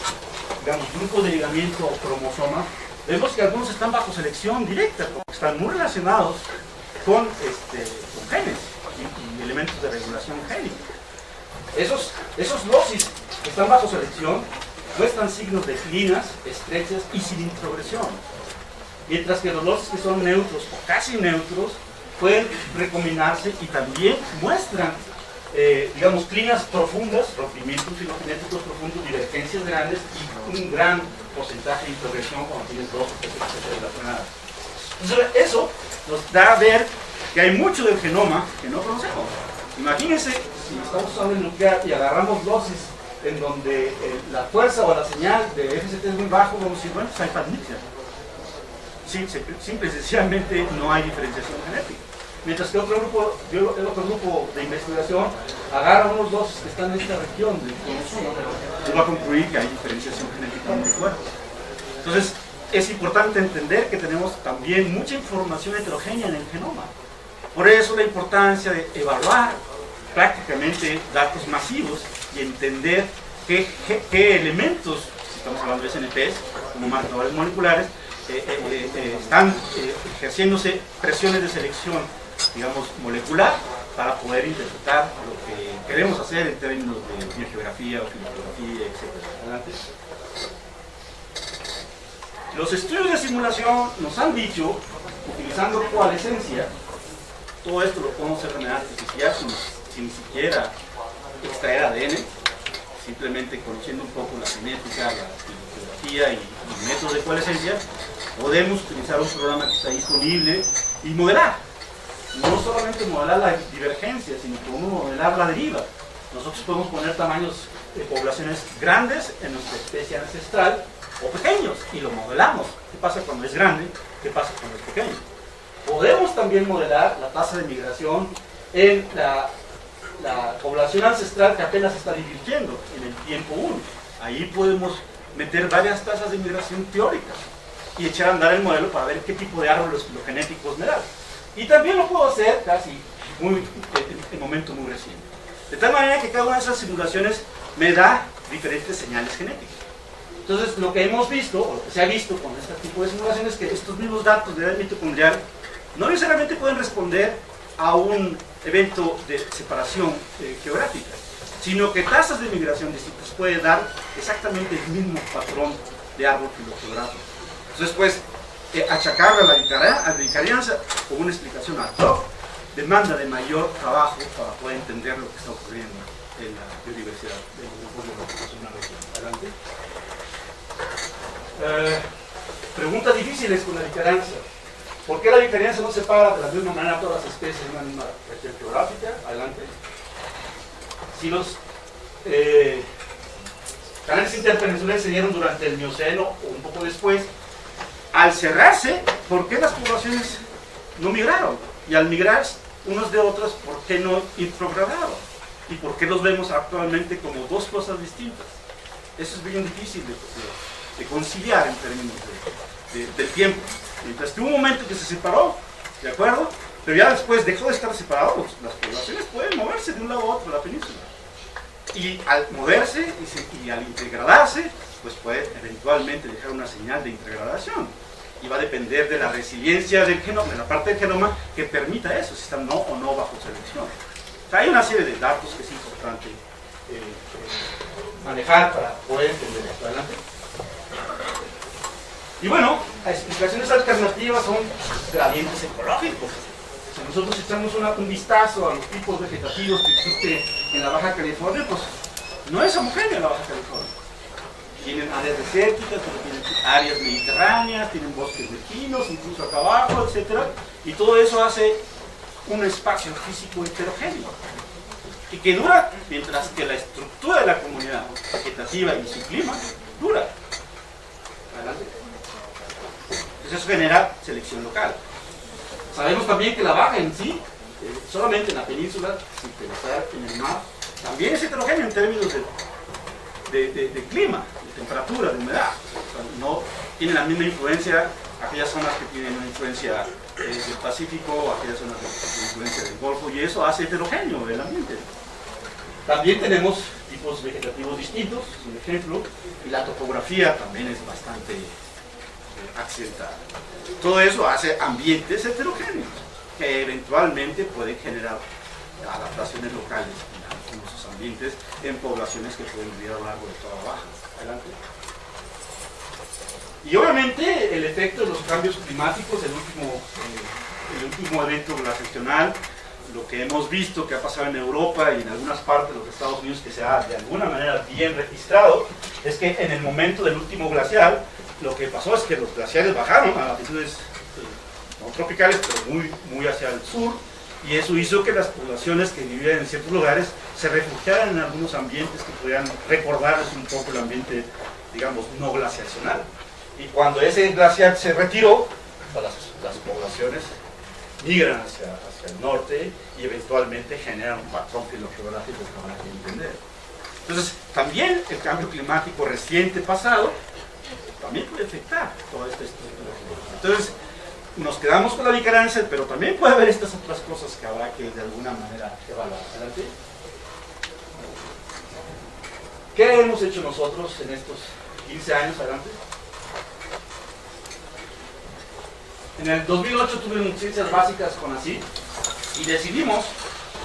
grupos de ligamiento o cromosomas, vemos que algunos están bajo selección directa, porque están muy relacionados con genes y elementos de regulación génica. Esos locis que están bajo selección muestran signos de clinas estrechas y sin introgresión, mientras que los locis que son neutros o casi neutros pueden recombinarse y también muestran clinas profundas, rompimientos filogenéticos profundos, divergencias grandes y un gran porcentaje de introgresión cuando tienes dos o tres especies relacionadas. Entonces, eso nos da a ver que hay mucho del genoma que no conocemos. Imagínense si estamos usando el nuclear y agarramos locis en donde la fuerza o la señal de FST es muy bajo, vamos a decir, bueno, pues hay transmisión. Simple y sencillamente no hay diferenciación genética. Mientras que otro grupo de investigación agarra unos locis que están en esta región del cromosoma y va a concluir que hay diferenciación genética muy fuerte. Entonces, es importante entender que tenemos también mucha información heterogénea en el genoma. Por eso la importancia de evaluar prácticamente datos masivos y entender qué elementos, si estamos hablando de SNPs, como marcadores moleculares, están ejerciéndose presiones de selección, molecular, para poder interpretar lo que queremos hacer en términos de biogeografía o filogeografía, etc. Adelante. Los estudios de simulación nos han dicho, utilizando coalescencia, todo esto lo podemos hacer de manera artificial sin siquiera extraer ADN, simplemente conociendo un poco la genética, la filogeografía y métodos de coalescencia, podemos utilizar un programa que está disponible y modelar. No solamente modelar la divergencia, sino como modelar la deriva. Nosotros podemos poner tamaños de poblaciones grandes en nuestra especie ancestral o pequeños y lo modelamos. ¿Qué pasa cuando es grande? ¿Qué pasa cuando es pequeño? Podemos también modelar la tasa de migración en la población ancestral que apenas está divirtiendo en el tiempo 1. Ahí podemos meter varias tasas de migración teóricas y echar a andar el modelo para ver qué tipo de árboles filogenéticos me da. Y también lo puedo hacer casi en momento muy reciente. De tal manera que cada una de esas simulaciones me da diferentes señales genéticas. Entonces, lo que hemos visto, o lo que se ha visto con este tipo de simulaciones, es que estos mismos datos de ADN mitocondrial no necesariamente pueden responder a un evento de separación geográfica, sino que tasas de migración distintas puede dar exactamente el mismo patrón de árbol filogeográfico. Entonces, pues, achacarle a la vicarianza con una explicación ad hoc demanda de mayor trabajo para poder entender lo que está ocurriendo en la biodiversidad de una región. Adelante. Preguntas difíciles con la vicarianza. ¿Por qué la vicarianza no separa de la misma manera a todas las especies en una misma región geográfica? Adelante. Si los canales interpeninsulares se dieron durante el Mioceno o un poco después, al cerrarse, ¿por qué las poblaciones no migraron? Y al migrar unos de otros, ¿por qué no introgradaron? ¿Y por qué los vemos actualmente como dos cosas distintas? Eso es bien difícil de conciliar en términos del tiempo. Mientras que hubo un momento que se separó, ¿de acuerdo? Pero ya después dejó de estar separados. Las poblaciones pueden moverse de un lado a otro de la península. Y al moverse y al integradarse, pues puede eventualmente dejar una señal de integradación. Y va a depender de la resiliencia del genoma, de la parte del genoma que permita eso, si está no o no bajo selección. O sea, hay una serie de datos que es importante manejar para poder entender esto. Adelante. Y bueno, las explicaciones alternativas son gradientes ecológicos. Si nosotros echamos un vistazo a los tipos vegetativos que existen en la Baja California, pues no es homogénea la Baja California. Tienen áreas desérticas, pero tienen áreas mediterráneas, tienen bosques de pinos, incluso acá abajo, etc. Y todo eso hace un espacio físico heterogéneo. Y que dura mientras que la estructura de la comunidad vegetativa y su clima dura. Adelante. Entonces eso genera selección local. Sabemos también que la Baja en sí, solamente en la península, sin pensar en el mar, también es heterogéneo en términos de clima, de temperatura, de humedad. O sea, no tiene la misma influencia aquellas zonas que tienen una influencia del Pacífico, aquellas zonas que tienen influencia del Golfo, y eso hace heterogéneo el ambiente. También tenemos tipos vegetativos distintos, por ejemplo, y la topografía también es bastante accidentada. Todo eso hace ambientes heterogéneos que eventualmente pueden generar adaptaciones locales en esos ambientes en poblaciones que pueden vivir a lo largo de toda la Baja. Adelante. Y obviamente el efecto de los cambios climáticos, el último evento glaciacional, lo que hemos visto que ha pasado en Europa y en algunas partes de los Estados Unidos que se ha de alguna manera bien registrado, es que en el momento del último glacial, lo que pasó es que los glaciares bajaron a latitudes no tropicales, pero muy hacia el sur, y eso hizo que las poblaciones que vivían en ciertos lugares se refugiaran en algunos ambientes que pudieran recordarles un poco el ambiente, digamos, no glaciacional. Y cuando ese glaciar se retiró, las poblaciones migran hacia el norte y eventualmente generan un patrón filogeográfico que habrá que entender. Entonces, también el cambio climático reciente pasado también puede afectar toda esta estructura. Entonces, nos quedamos con la vicarianza, pero también puede haber estas otras cosas que habrá que de alguna manera evaluar. Adelante. ¿Qué hemos hecho nosotros en estos 15 años? Adelante. En el 2008 tuvimos ciencias básicas con ACID y decidimos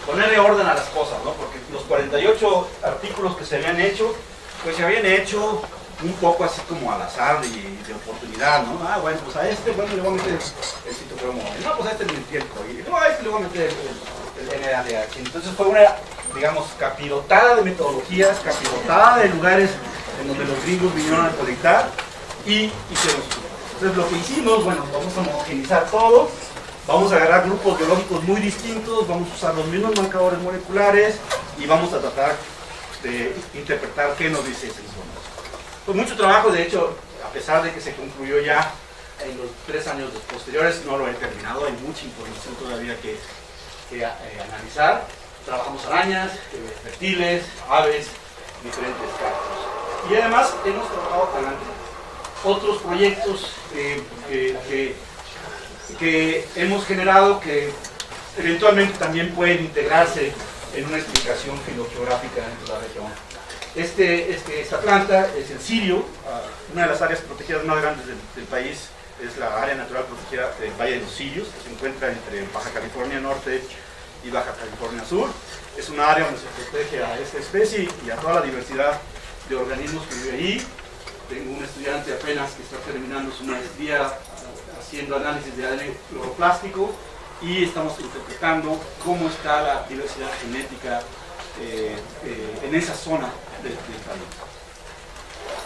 ponerle orden a las cosas, ¿no? Porque los 48 artículos que se habían hecho, pues se habían hecho un poco así como al azar de oportunidad, ¿no? Ah, bueno, pues a este, bueno, le voy a meter el citocromo, no, pues a este le metí el COI, no, a este le voy a meter el NADH. Entonces fue una, digamos, capirotada de metodologías, capirotada de lugares en donde los gringos vinieron a colectar y hicieron su. Entonces lo que hicimos, bueno, vamos a homogeneizar todo, vamos a agarrar grupos biológicos muy distintos, vamos a usar los mismos marcadores moleculares y vamos a tratar de interpretar qué nos dice esa información. Pues mucho trabajo, de hecho, a pesar de que se concluyó ya en los 3 años posteriores, no lo he terminado, hay mucha información todavía que analizar. Trabajamos arañas, reptiles, aves, diferentes cactus. Y además hemos trabajado con otros proyectos que hemos generado que eventualmente también pueden integrarse en una explicación filogeográfica dentro de la región. Esta planta es el cirio, una de las áreas protegidas más grandes del país, es la área natural protegida del Valle de los Cilios, que se encuentra entre Baja California Norte y Baja California Sur. Es una área donde se protege a esta especie y a toda la diversidad de organismos que vive ahí. Tengo un estudiante apenas que está terminando su maestría haciendo análisis de ADN cloroplástico y estamos interpretando cómo está la diversidad genética en esa zona del país.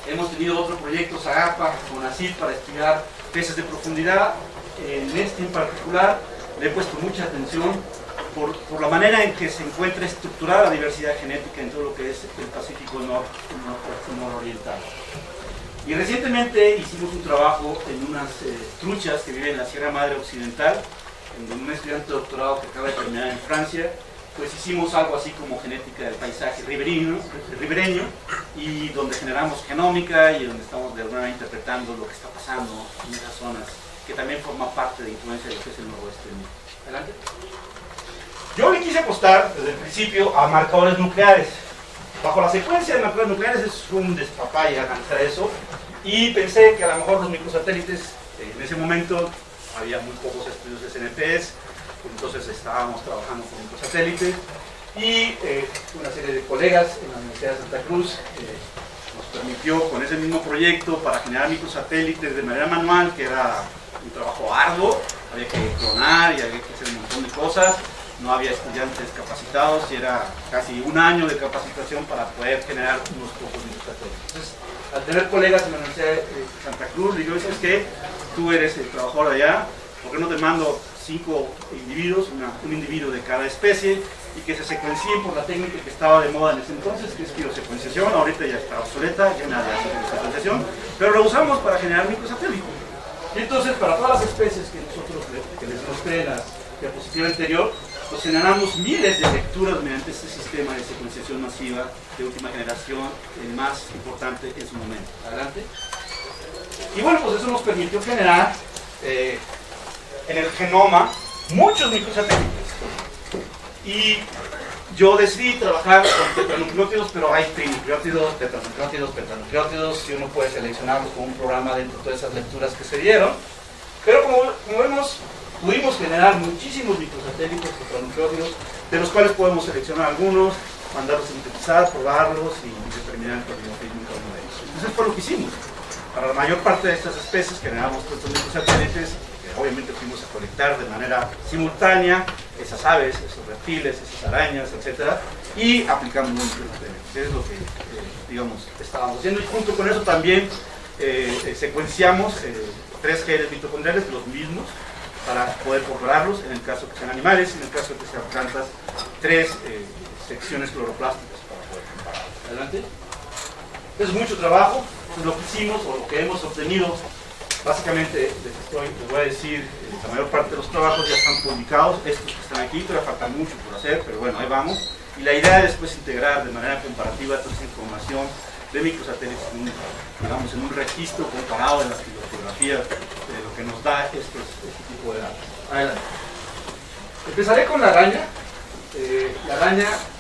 Hemos tenido otro proyecto, SAGAPA, con ACID, para estudiar peces de profundidad. En este en particular le he puesto mucha atención por la manera en que se encuentra estructurada la diversidad genética en todo lo que es el Pacífico nororiental. Y recientemente hicimos un trabajo en unas truchas que viven en la Sierra Madre Occidental, en donde un estudiante de doctorado que acaba de terminar en Francia, pues hicimos algo así como genética del paisaje ribereño, y donde generamos genómica y donde estamos de alguna manera interpretando lo que está pasando en esas zonas, que también forma parte de influencia de lo que es el noroeste de México. Adelante. Yo le quise apostar desde el principio a marcadores nucleares. Bajo la secuencia de marcadores nucleares es un despapalle analizar eso, y pensé que a lo mejor los microsatélites, en ese momento había muy pocos estudios de SNPs, entonces estábamos trabajando con microsatélites, y una serie de colegas en la Universidad de Santa Cruz nos permitió con ese mismo proyecto para generar microsatélites de manera manual, que era un trabajo arduo, había que clonar y había que hacer un montón de cosas. No había estudiantes capacitados y era casi un año de capacitación para poder generar unos pocos microsatélites. Entonces, al tener colegas en la Universidad de Santa Cruz, digo, ¿sabes qué? Tú eres el trabajador allá, ¿por qué no te mando 5 individuos, un individuo de cada especie, y que se secuencien por la técnica que estaba de moda en ese entonces, que es biosecuenciación? Ahorita ya está obsoleta, ya nadie hace biosecuenciación, pero lo usamos para generar microsatélites. Y entonces, para todas las especies que nosotros que les mostré en la diapositiva anterior, pues generamos miles de lecturas mediante este sistema de secuenciación masiva de última generación, el más importante en su momento. Adelante. Y bueno, pues eso nos permitió generar en el genoma muchos microsatélites. Y yo decidí trabajar con tetranucleótidos, pero hay trinucleótidos, tetranucleótidos, pentanucleótidos, y uno puede seleccionarlos con un programa dentro de todas esas lecturas que se dieron. Pero como vemos, pudimos generar muchísimos microsatélites tetranucleótidos, de los cuales podemos seleccionar algunos, mandarlos a sintetizar, probarlos y determinar el polimorfismo en cada uno de ellos. Entonces fue lo que hicimos. Para la mayor parte de estas especies generamos estos microsatélites, que obviamente fuimos a colectar de manera simultánea esas aves, esos reptiles, esas arañas, etc. Y aplicamos un microsatélites. Es lo que, digamos, estábamos haciendo. Y junto con eso también secuenciamos 3 genes mitocondriales, los mismos, para poder compararlos, en el caso que sean animales, en el caso que sean plantas, 3 secciones cloroplásticas para poder compararlos. Adelante. Es mucho trabajo. Entonces, lo que hicimos, o lo que hemos obtenido, básicamente les voy a decir, la mayor parte de los trabajos ya están publicados, estos que están aquí, todavía falta mucho por hacer, pero bueno, ahí vamos. Y la idea es después integrar de manera comparativa toda esta información de microsatélites en un registro comparado en la filografía de lo que nos da este tipo de datos. Adelante. Empezaré con la araña.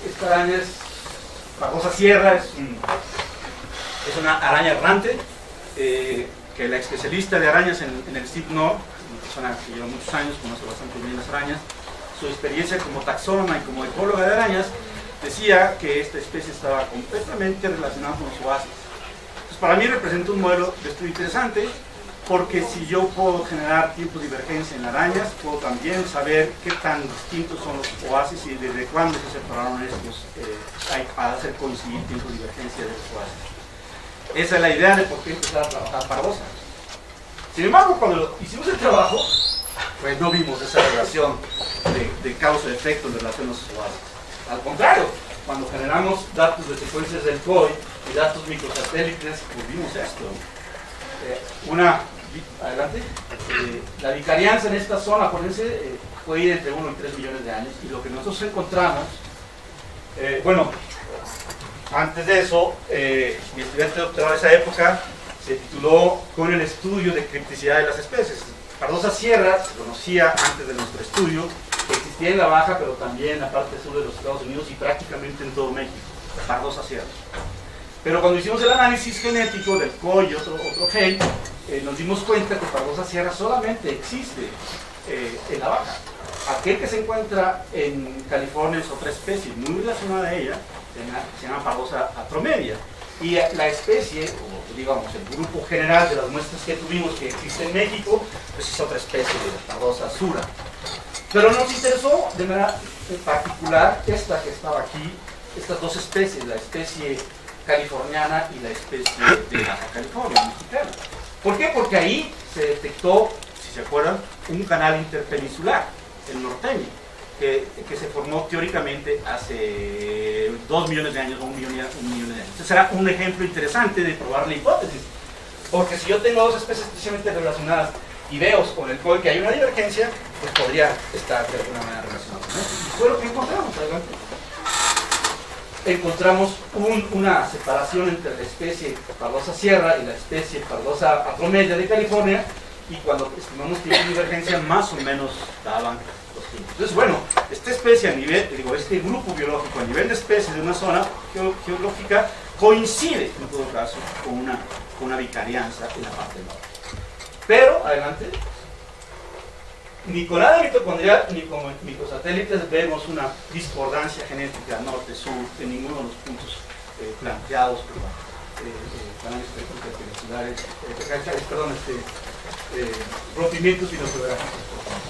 Esta araña es Barbosa sierra, es una araña errante, que la especialista de arañas en el CIPNOR, una persona que lleva muchos años, conoce bastante bien las arañas, su experiencia como taxónoma y como ecóloga de arañas, decía que esta especie estaba completamente relacionada con los oasis. Entonces, para mí representa un modelo de estudio interesante, porque si yo puedo generar tiempos de divergencia en arañas, puedo también saber qué tan distintos son los oasis y desde cuándo se separaron estos para hacer coincidir tiempos de divergencia de los oasis. Esa es la idea de por qué empezar a trabajar Barbosa. Sin embargo, cuando hicimos el trabajo, pues no vimos esa relación de causa-efecto en relación a los oasis. Al contrario, cuando generamos datos de secuencias del COI y datos microsatélites, pues vimos esto. Adelante. La vicarianza en esta zona, acuérdense, puede ir entre 1 y 3 millones de años, y lo que nosotros encontramos, antes de eso, mi estudiante doctorado de esa época se tituló con el estudio de cripticidad de las especies. Barbosa sierra se conocía antes de nuestro estudio, que existía en la Baja, pero también en la parte sur de los Estados Unidos y prácticamente en todo México. Barbosa sierra. Pero cuando hicimos el análisis genético del COI y otro gen, nos dimos cuenta que Pardosa sierra solamente existe en la Baja. Aquel que se encuentra en California es otra especie muy relacionada a ella, se llama Pardosa atromedia. Y la especie, o digamos el grupo general de las muestras que tuvimos que existe en México, pues es otra especie de Pardosa sura. Pero nos interesó de manera particular esta que estaba aquí, estas dos especies, la especie californiana y la especie de Baja California, mexicana. ¿Por qué? Porque ahí se detectó, si se acuerdan, un canal interpeninsular, el norteño, que se formó teóricamente hace 2 millones de años o 1 millón de años. Entonces será un ejemplo interesante de probar la hipótesis. Porque si yo tengo dos especies especialmente relacionadas y veo con el cual que hay una divergencia, pues podría estar de alguna manera relacionado con esto. Y fue lo que encontramos. Adelante. Encontramos una separación entre la especie Pardosa sierra y la especie Pardosa atromedia de California, y cuando estimamos que hay divergencia, más o menos daban los tiempos. Entonces, bueno, esta especie a nivel, este grupo biológico a nivel de especies de una zona geológica coincide, en todo caso, con una vicarianza en la parte norte. Pero, adelante, ni con nada mitocondrial ni con microsatélites vemos una discordancia genética norte-sur en ninguno de los puntos planteados por canales rompimientos binogeográficos.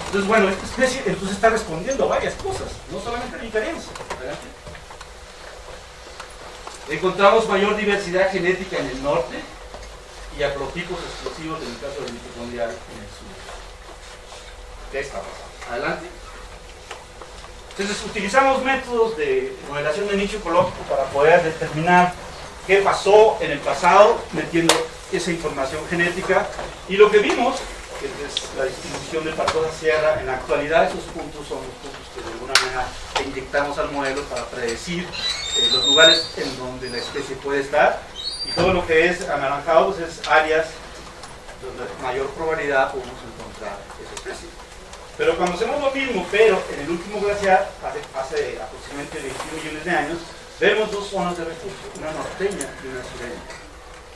Entonces, bueno, esta especie entonces está respondiendo a varias cosas, no solamente a la diferencia. Adelante. Encontramos mayor diversidad genética en el norte y haplotipos explosivos en el caso del mitocondrial en el sur. ¿Qué está pasando? Adelante. Entonces, utilizamos métodos de modelación de nicho ecológico para poder determinar qué pasó en el pasado, metiendo esa información genética, y lo que vimos, que es la distribución de Pardosa sierra, en la actualidad esos puntos son los puntos que de alguna manera inyectamos al modelo para predecir los lugares en donde la especie puede estar, y todo lo que es anaranjado pues es áreas donde mayor probabilidad podemos encontrar esa especie. Pero cuando hacemos lo mismo, pero en el último glaciar, hace aproximadamente 21 millones de años, vemos dos zonas de refugio, una norteña y una sureña.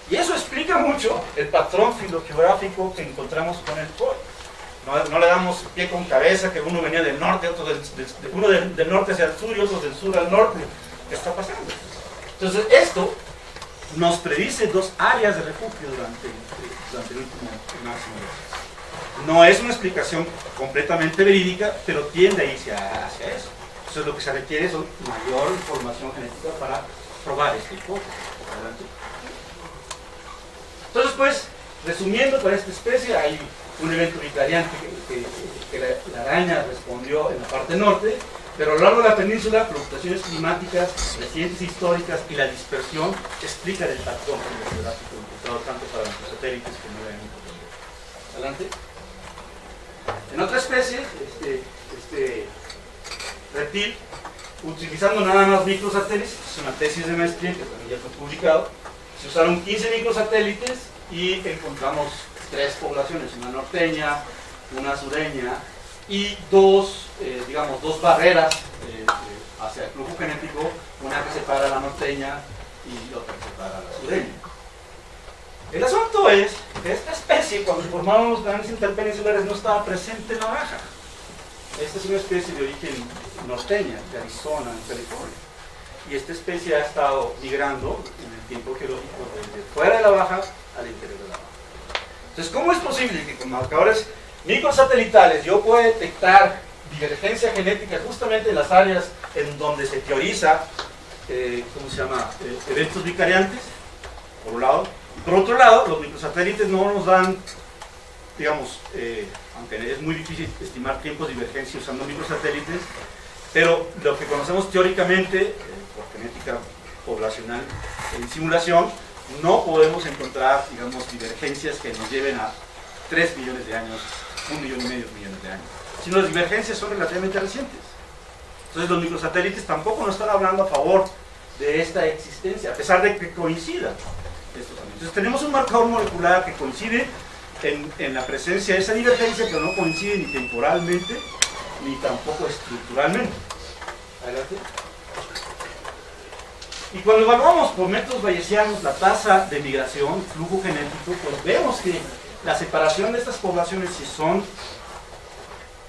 Y eso explica mucho el patrón filogeográfico que encontramos con el COI. No le damos pie con cabeza que uno venía del norte, otro uno del norte hacia el sur y otro del sur al norte. ¿Qué está pasando? Entonces esto nos predice dos áreas de refugio durante el último máximo. No es una explicación completamente verídica, pero tiende a irse hacia eso. Entonces lo que se requiere es mayor información genética para probar esta hipótesis. Adelante. Entonces, pues, resumiendo, para esta especie hay un evento vicariante que la araña respondió en la parte norte, pero a lo largo de la península, fluctuaciones climáticas recientes históricas y la dispersión explican el patrón geográfico encontrado tanto para nuestros satélites como en el Adelante. En otra especie, este reptil, utilizando nada más microsatélites, es una tesis de maestría que también ya fue publicado. Se usaron 15 microsatélites y encontramos 3 poblaciones, una norteña, una sureña y dos barreras hacia el flujo genético, una que separa la norteña y otra que separa la sureña. El asunto es que esta especie, cuando formaban los canales interpeninsulares, no estaba presente en la Baja. Esta es una especie de origen norteña, de Arizona, en California. Y esta especie ha estado migrando en el tiempo geológico desde fuera de la Baja al interior de la Baja. Entonces, ¿cómo es posible que con marcadores microsatelitales yo pueda detectar divergencia genética justamente en las áreas en donde se teoriza, eventos vicariantes, por un lado? Por otro lado, los microsatélites no nos dan, aunque es muy difícil estimar tiempos de divergencia usando microsatélites, pero lo que conocemos teóricamente, por genética poblacional en simulación, no podemos encontrar, divergencias que nos lleven a 3 millones de años, 1,5 millones de años, sino las divergencias son relativamente recientes. Entonces los microsatélites tampoco nos están hablando a favor de esta existencia, a pesar de que coincidan estos ambientes. Entonces tenemos un marcador molecular que coincide en la presencia de esa divergencia, pero no coincide ni temporalmente ni tampoco estructuralmente. Adelante. Y cuando evaluamos por métodos bayesianos la tasa de migración, flujo genético, pues vemos que la separación de estas poblaciones, si son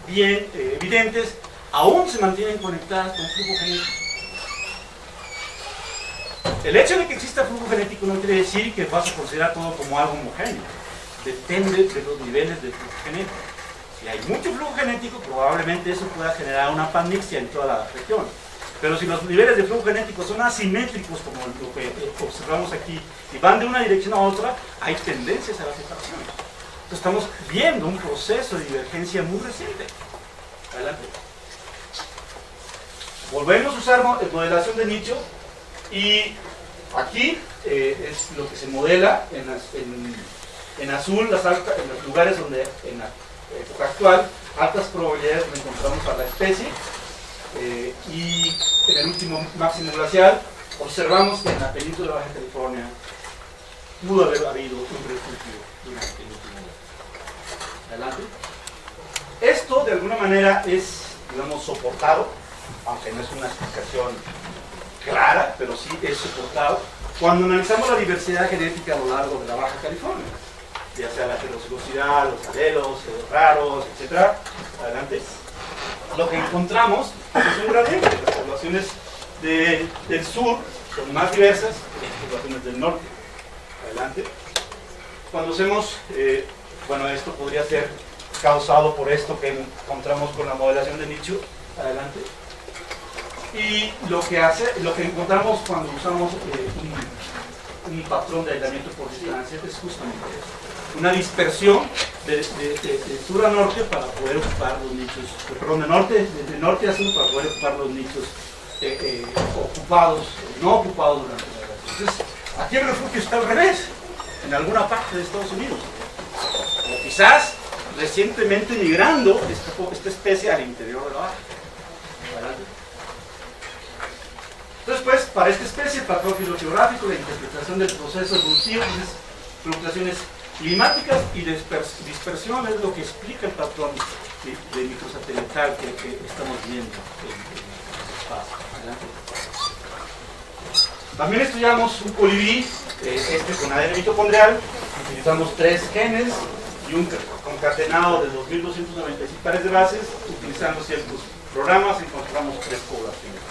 bien evidentes, aún se mantienen conectadas con flujo genético. El hecho de que exista flujo genético no quiere decir que vas a considerar todo como algo homogéneo. Depende de los niveles de flujo genético. Si hay mucho flujo genético, probablemente eso pueda generar una panmixia en toda la región. Pero si los niveles de flujo genético son asimétricos, como lo que observamos aquí, y van de una dirección a otra, hay tendencias a la separación. Entonces estamos viendo un proceso de divergencia muy reciente. Adelante. Volvemos a usar modelación de nicho, y aquí es lo que se modela en azul, en los lugares donde en la época actual altas probabilidades donde encontramos a la especie, y en el último máximo glacial observamos que en la península de Baja California pudo haber habido un refugio durante el último glacial. Adelante. Esto de alguna manera es, digamos, soportado, aunque no es una explicación clara, pero sí es soportado cuando analizamos la diversidad genética a lo largo de la Baja California, ya sea la heterocigosidad, los alelos, raros, etc. Adelante. Lo que encontramos es un gradiente. Las poblaciones del sur son más diversas que las poblaciones del norte. Adelante. Cuando hacemos, bueno, esto podría ser causado por esto que encontramos con la modelación de nicho. Adelante. Y lo que encontramos cuando usamos un patrón de aislamiento por distancia es justamente eso. Una dispersión de sur a norte para poder ocupar los nichos, perdón, de norte a sur para poder ocupar los nichos ocupados, no ocupados durante la glaciación. Entonces, aquí el refugio está al revés, en alguna parte de Estados Unidos. O quizás recientemente migrando esta especie al interior de la baja. Adelante. Entonces, pues, para esta especie, el patrón filogeográfico, la interpretación del proceso evolutivo, es fluctuaciones climáticas y dispersión es lo que explica el patrón de microsatelital que estamos viendo en el espacio. Adelante. También estudiamos un colibrí, con ADN mitocondrial. Utilizamos 3 genes y un concatenado de 2.296 pares de bases. Utilizando ciertos programas encontramos 3 poblaciones.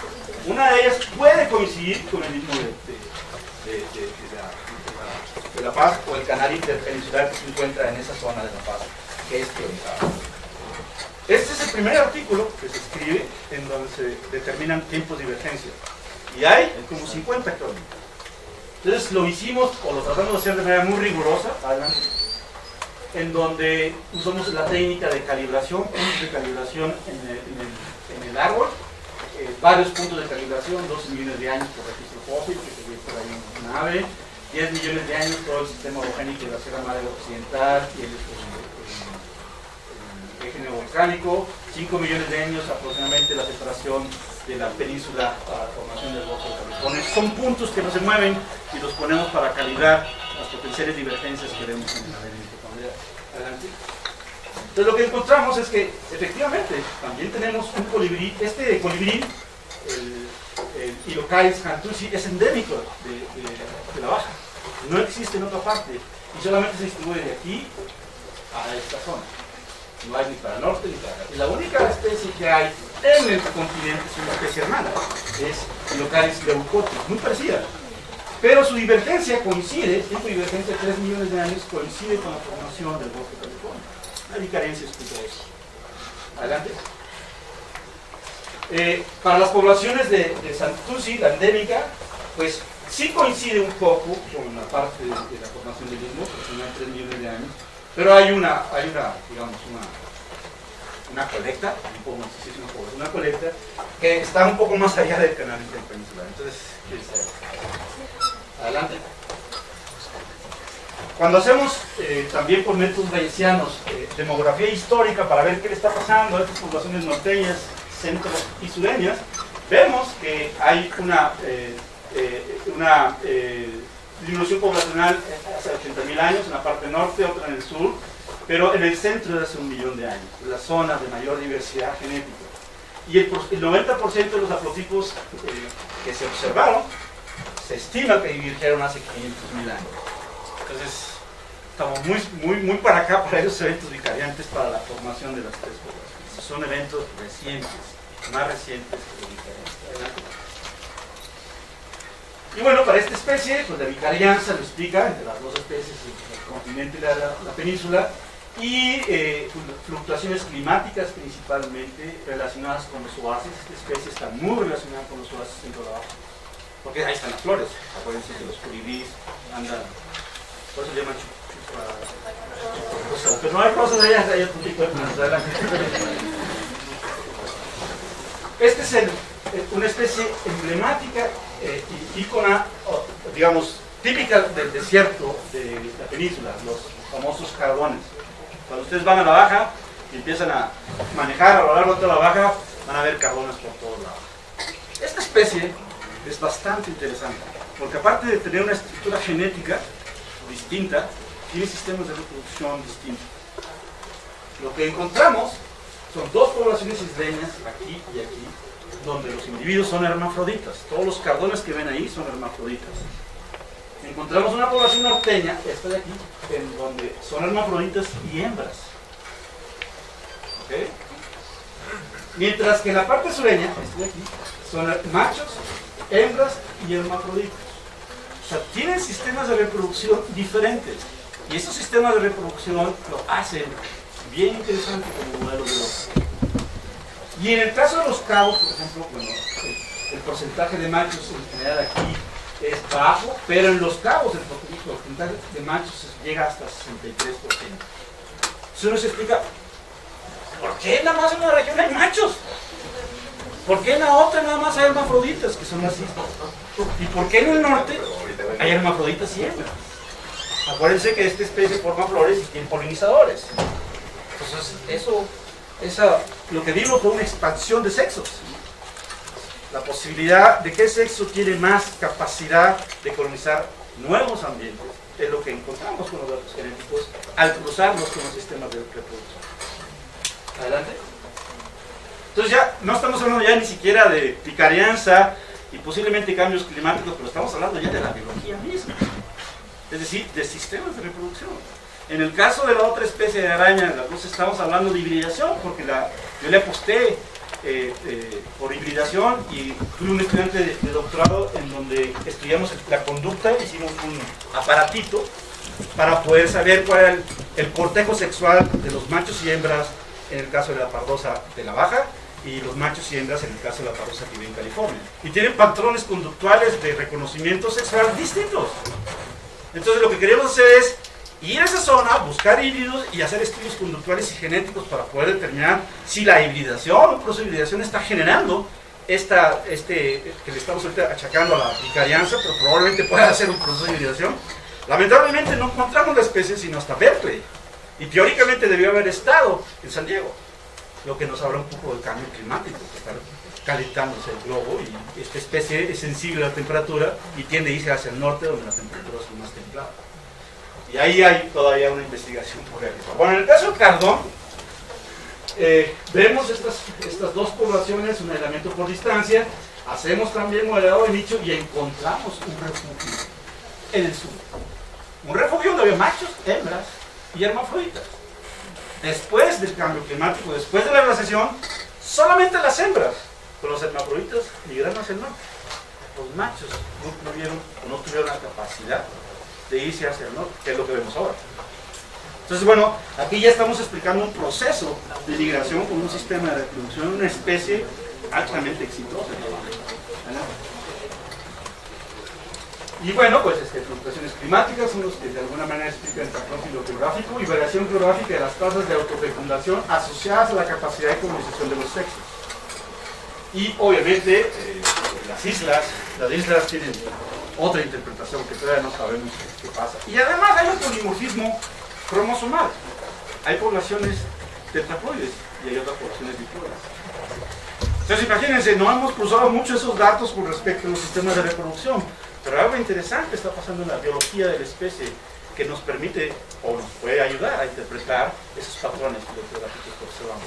Una de ellas puede coincidir con el mismo de La Paz, o el canal interpeninsular que se encuentra en esa zona de La Paz, que es priorizado. Este es el primer artículo que se escribe en donde se determinan tiempos de divergencia. Y hay como 50 actualmente. Entonces lo hicimos, o lo tratamos de hacer de manera muy rigurosa, adelante, en donde usamos la técnica de calibración, puntos de calibración en el árbol, varios puntos de calibración, 12 millones de años por registro fósil, que se ve por ahí en una ave, 10 millones de años todo el sistema orogénico de la Sierra Madre Occidental y el eje neovolcánico, 5 millones de años aproximadamente la separación de la península para la formación del Golfo de California. Son puntos que no se mueven y los ponemos para calibrar las potenciales divergencias que vemos en la ADN mitocondrial. Adelante. Entonces lo que encontramos es que efectivamente también tenemos un colibrí. Este colibrí, el Ilocaris cantusi, es endémico de la Baja. No existe en otra parte y solamente se distribuye de aquí a esta zona. No hay ni para el norte ni para acá. Y la única especie que hay en el continente es una especie hermana, es Ilocaris leucotis, muy parecida. Pero su divergencia coincide, tiempo de divergencia de 3 millones de años, coincide con la formación del Golfo de California. Hay diferencias entre eso. Adelante. Para las poblaciones de Santurce, la endémica, pues sí coincide un poco con la parte de la formación del mismo, aproximadamente 3 millones de años, pero hay una colecta, una colecta que está un poco más allá del canal interpeninsular. Entonces, adelante. Cuando hacemos también por métodos bayesianos demografía histórica para ver qué le está pasando a estas poblaciones norteñas, centro y sureñas, vemos que hay una disminución poblacional hace 80.000 años en la parte norte, otra en el sur, pero en el centro de hace 1 millón de años, las zonas de mayor diversidad genética. Y el 90% de los haplotipos que se observaron, se estima que divergieron hace 500.000 años. Entonces, estamos muy para acá, para esos eventos vicariantes para la formación de las tres poblaciones. Son eventos recientes, más recientes que los vicariantes. Y bueno, para esta especie, pues la vicarianza lo explica entre las dos especies, el continente y la península, y fluctuaciones climáticas principalmente relacionadas con los oasis. Esta especie está muy relacionada con los oasis en toda la baja, porque ahí están las flores. Acuérdense que los colibrís andan, por eso se llaman chupas. Pero no hay cosas allá, hay otro tipo de plantas. Adelante. Esta es una especie emblemática, ícona, digamos, típica del desierto de la península, los famosos cardones. Cuando ustedes van a la baja y empiezan a manejar a lo largo de toda la baja, van a ver cardones por todos lados. Esta especie es bastante interesante, porque aparte de tener una estructura genética distinta, tiene sistemas de reproducción distintos. Lo que encontramos son dos poblaciones isleñas, aquí y aquí, donde los individuos son hermafroditas. Todos los cardones que ven ahí son hermafroditas. Encontramos una población norteña, esta de aquí, en donde son hermafroditas y hembras. ¿Okay? Mientras que en la parte sureña, esta de aquí, son machos, hembras y hermafroditas. O sea, tienen sistemas de reproducción diferentes. Y esos sistemas de reproducción lo hacen bien interesante como modelo de los. Y en el caso de los cabos, por ejemplo, bueno, el porcentaje de machos en general aquí es bajo, pero en los cabos el porcentaje de machos llega hasta 63%. Eso nos explica por qué nada más en una región hay machos, por qué en la otra nada más hay hermafroditas, que son las islas, y por qué en el norte hay hermafroditas y hembras. Acuérdense que esta especie forma flores y tiene polinizadores. Entonces, lo que vimos fue una expansión de sexos. La posibilidad de qué sexo tiene más capacidad de colonizar nuevos ambientes es lo que encontramos con los datos genéticos al cruzarlos con los sistemas de reproducción. Adelante. Entonces ya no estamos hablando ya ni siquiera de vicarianza y posiblemente cambios climáticos, pero estamos hablando ya de la biología misma. Es decir, de sistemas de reproducción. En el caso de la otra especie de araña, estamos hablando de hibridación, porque yo le aposté por hibridación y tuve un estudiante de doctorado en donde estudiamos la conducta, hicimos un aparatito para poder saber cuál era el cortejo sexual de los machos y hembras en el caso de la pardosa de la baja y los machos y hembras en el caso de la pardosa que vive en California. Y tienen patrones conductuales de reconocimiento sexual distintos. Entonces lo que queremos hacer es ir a esa zona, buscar híbridos y hacer estudios conductuales y genéticos para poder determinar si la hibridación o el proceso de hibridación está generando que le estamos ahorita achacando a la vicarianza, pero probablemente pueda ser un proceso de hibridación. Lamentablemente no encontramos la especie sino hasta Berkeley, y teóricamente debió haber estado en San Diego, lo que nos habla un poco del cambio climático, que está calentándose el globo, y esta especie es sensible a la temperatura y tiende a irse hacia el norte donde las temperaturas son más templadas. Y ahí hay todavía una investigación por realizar. Bueno, en el caso del cardón, vemos estas dos poblaciones, un aislamiento por distancia, hacemos también modelado de nicho y encontramos un refugio en el sur. Un refugio donde había machos, hembras y hermafroditas. Después del cambio climático, después de la glaciación, solamente las hembras con los hermafroditas migraron hacia el norte. Los machos no tuvieron la capacidad de irse hacia el norte, que es lo que vemos ahora. Entonces, bueno, aquí ya estamos explicando un proceso de migración con un sistema de reproducción de una especie altamente exitosa. Y bueno, pues fluctuaciones climáticas son los que de alguna manera explican el patrón filogeográfico y variación geográfica de las tasas de autofecundación asociadas a la capacidad de colonización de los sexos. Y obviamente las islas tienen otra interpretación que todavía no sabemos qué pasa. Y además hay un polimorfismo cromosomal. Hay poblaciones tetraploides y hay otras poblaciones diploides. Entonces imagínense, no hemos cruzado mucho esos datos con respecto a los sistemas de reproducción, pero algo interesante está pasando en la biología de la especie que nos permite o nos puede ayudar a interpretar esos patrones filogeográficos que observamos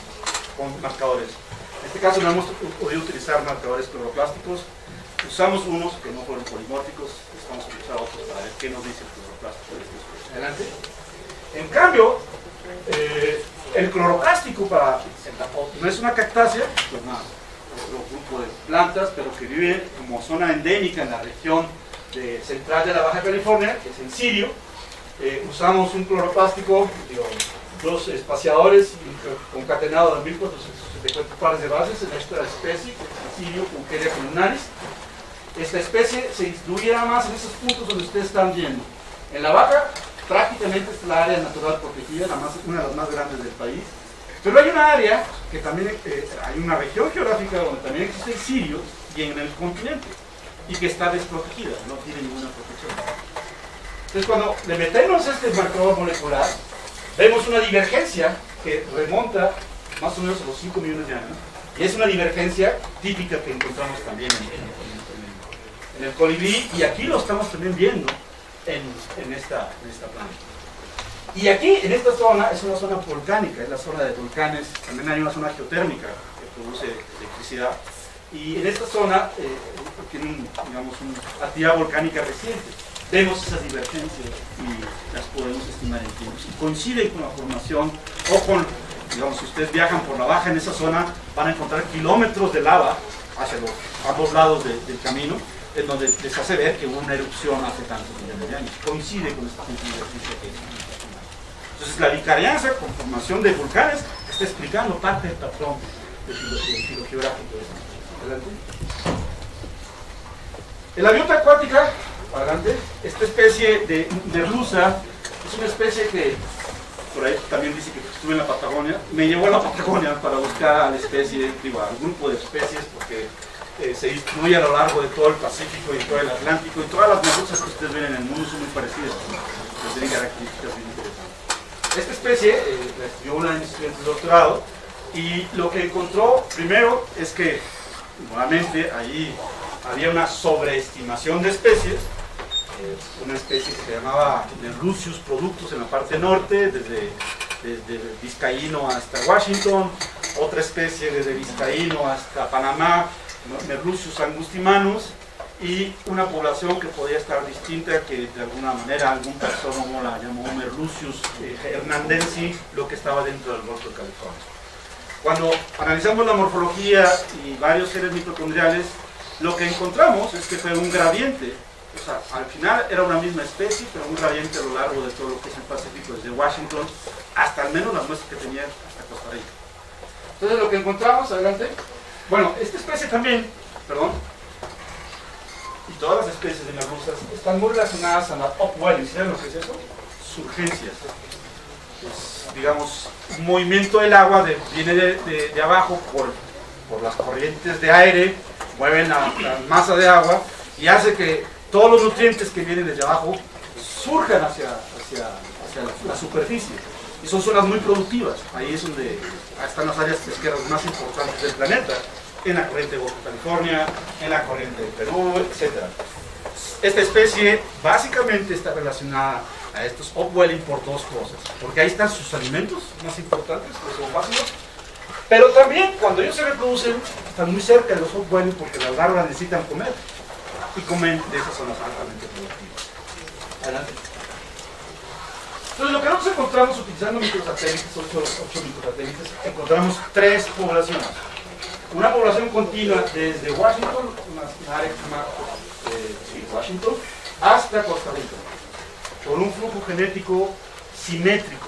con marcadores. En este caso no hemos podido utilizar marcadores cloroplásticos. Usamos unos que no fueron polimórficos, estamos utilizando otros para ver qué nos dice el cloroplástico de esta especie. Adelante. En cambio, el cloroplástico no es una cactácea, es otro grupo de plantas, pero que vive como zona endémica en la región central de la Baja California, que es en Sirio. Usamos un cloroplástico, dos espaciadores concatenados de 1464 pares de bases en esta especie, que es el Sirio Pulcheria columnaris. Esta especie se distribuye nada más en esos puntos donde ustedes están viendo. En la Baja, prácticamente es la área natural protegida, una de las más grandes del país. Pero hay una área que también, hay una región geográfica donde también existe el sirio y en el continente, y que está desprotegida, no tiene ninguna protección. Entonces, cuando le metemos este marcador molecular, vemos una divergencia que remonta más o menos a los 5 millones de años, y es una divergencia típica que encontramos también en el colibrí, y aquí lo estamos también viendo en esta planta. Y aquí, en esta zona, es una zona volcánica, es la zona de volcanes, también hay una zona geotérmica que produce electricidad, y en esta zona tiene una actividad volcánica reciente. Vemos esas divergencias y las podemos estimar en tiempo. Si coinciden con la formación, o con, digamos, si ustedes viajan por la Baja en esa zona, van a encontrar kilómetros de lava hacia los ambos lados del camino, en donde les hace ver que hubo una erupción hace tantos millones de años. Coincide con esta divergencia que es. Entonces, la vicarianza con formación de volcanes está explicando parte del patrón filogeográfico. Adelante. En la biota acuática, adelante, esta especie de merluza es una especie que, por ahí también dice que estuve en la Patagonia, me llevó a la Patagonia para buscar a la especie, al grupo de especies, porque se distribuye a lo largo de todo el Pacífico y todo el Atlántico, y todas las merluzas que ustedes ven en el mundo son muy parecidas, pero tienen características bien interesantes. Esta especie la estudió una de mis estudiantes de doctorado, y lo que encontró primero es que nuevamente allí había una sobreestimación de especies, una especie que se llamaba Merlucius productus en la parte norte, desde Vizcaíno hasta Washington, otra especie desde Vizcaíno hasta Panamá, Merlucius angustimanus, y una población que podía estar distinta, que de alguna manera algún taxónomo la llamó Merlucius hernandensi, lo que estaba dentro del Golfo de California. Cuando analizamos la morfología y varios seres mitocondriales, lo que encontramos es que fue un gradiente, o sea, al final era una misma especie, pero un gradiente a lo largo de todo lo que es el Pacífico, desde Washington hasta al menos las muestras que tenía hasta Costa Rica. Entonces lo que encontramos, adelante, bueno, esta especie también, y todas las especies de merluzas están muy relacionadas a la upwelling. ¿Saben lo que es eso? Surgencias. Es, digamos, un movimiento del agua viene de abajo por las corrientes de aire, mueven la masa de agua y hace que todos los nutrientes que vienen desde abajo surjan hacia la superficie. Y son zonas muy productivas. Ahí es donde están las áreas pesqueras más importantes del planeta, en la corriente de Golfo de California, en la corriente de Perú, etc. Esta especie básicamente está relacionada a estos upwelling por dos cosas, porque ahí están sus alimentos más importantes, los ováceos, pero también cuando ellos se reproducen están muy cerca de los upwelling porque las larvas necesitan comer y comen de esas zonas altamente productivas. Adelante. Entonces lo que nosotros encontramos utilizando microsatélites, 8 microsatélites, encontramos tres poblaciones. Una población continua desde Washington, una área que se llama Washington, hasta Costa Rica, con un flujo genético simétrico.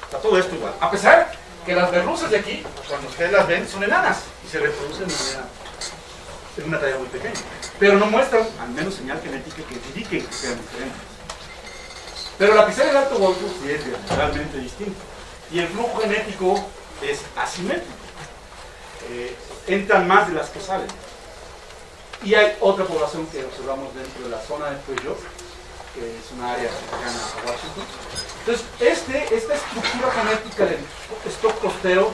Está todo esto igual. A pesar que las merluzas de aquí, cuando ustedes las ven, son enanas y se reproducen en una talla muy pequeña. Pero no muestran, al menos señal genética que indique que sean diferentes. Pero la pizarra del Alto Golfo sí es realmente distinta. Y el flujo genético es asimétrico. Entran más de las que salen. Y hay otra población que observamos dentro de la zona de Puyo, que es una área cercana a Washington. Entonces, esta estructura genética del stock costero,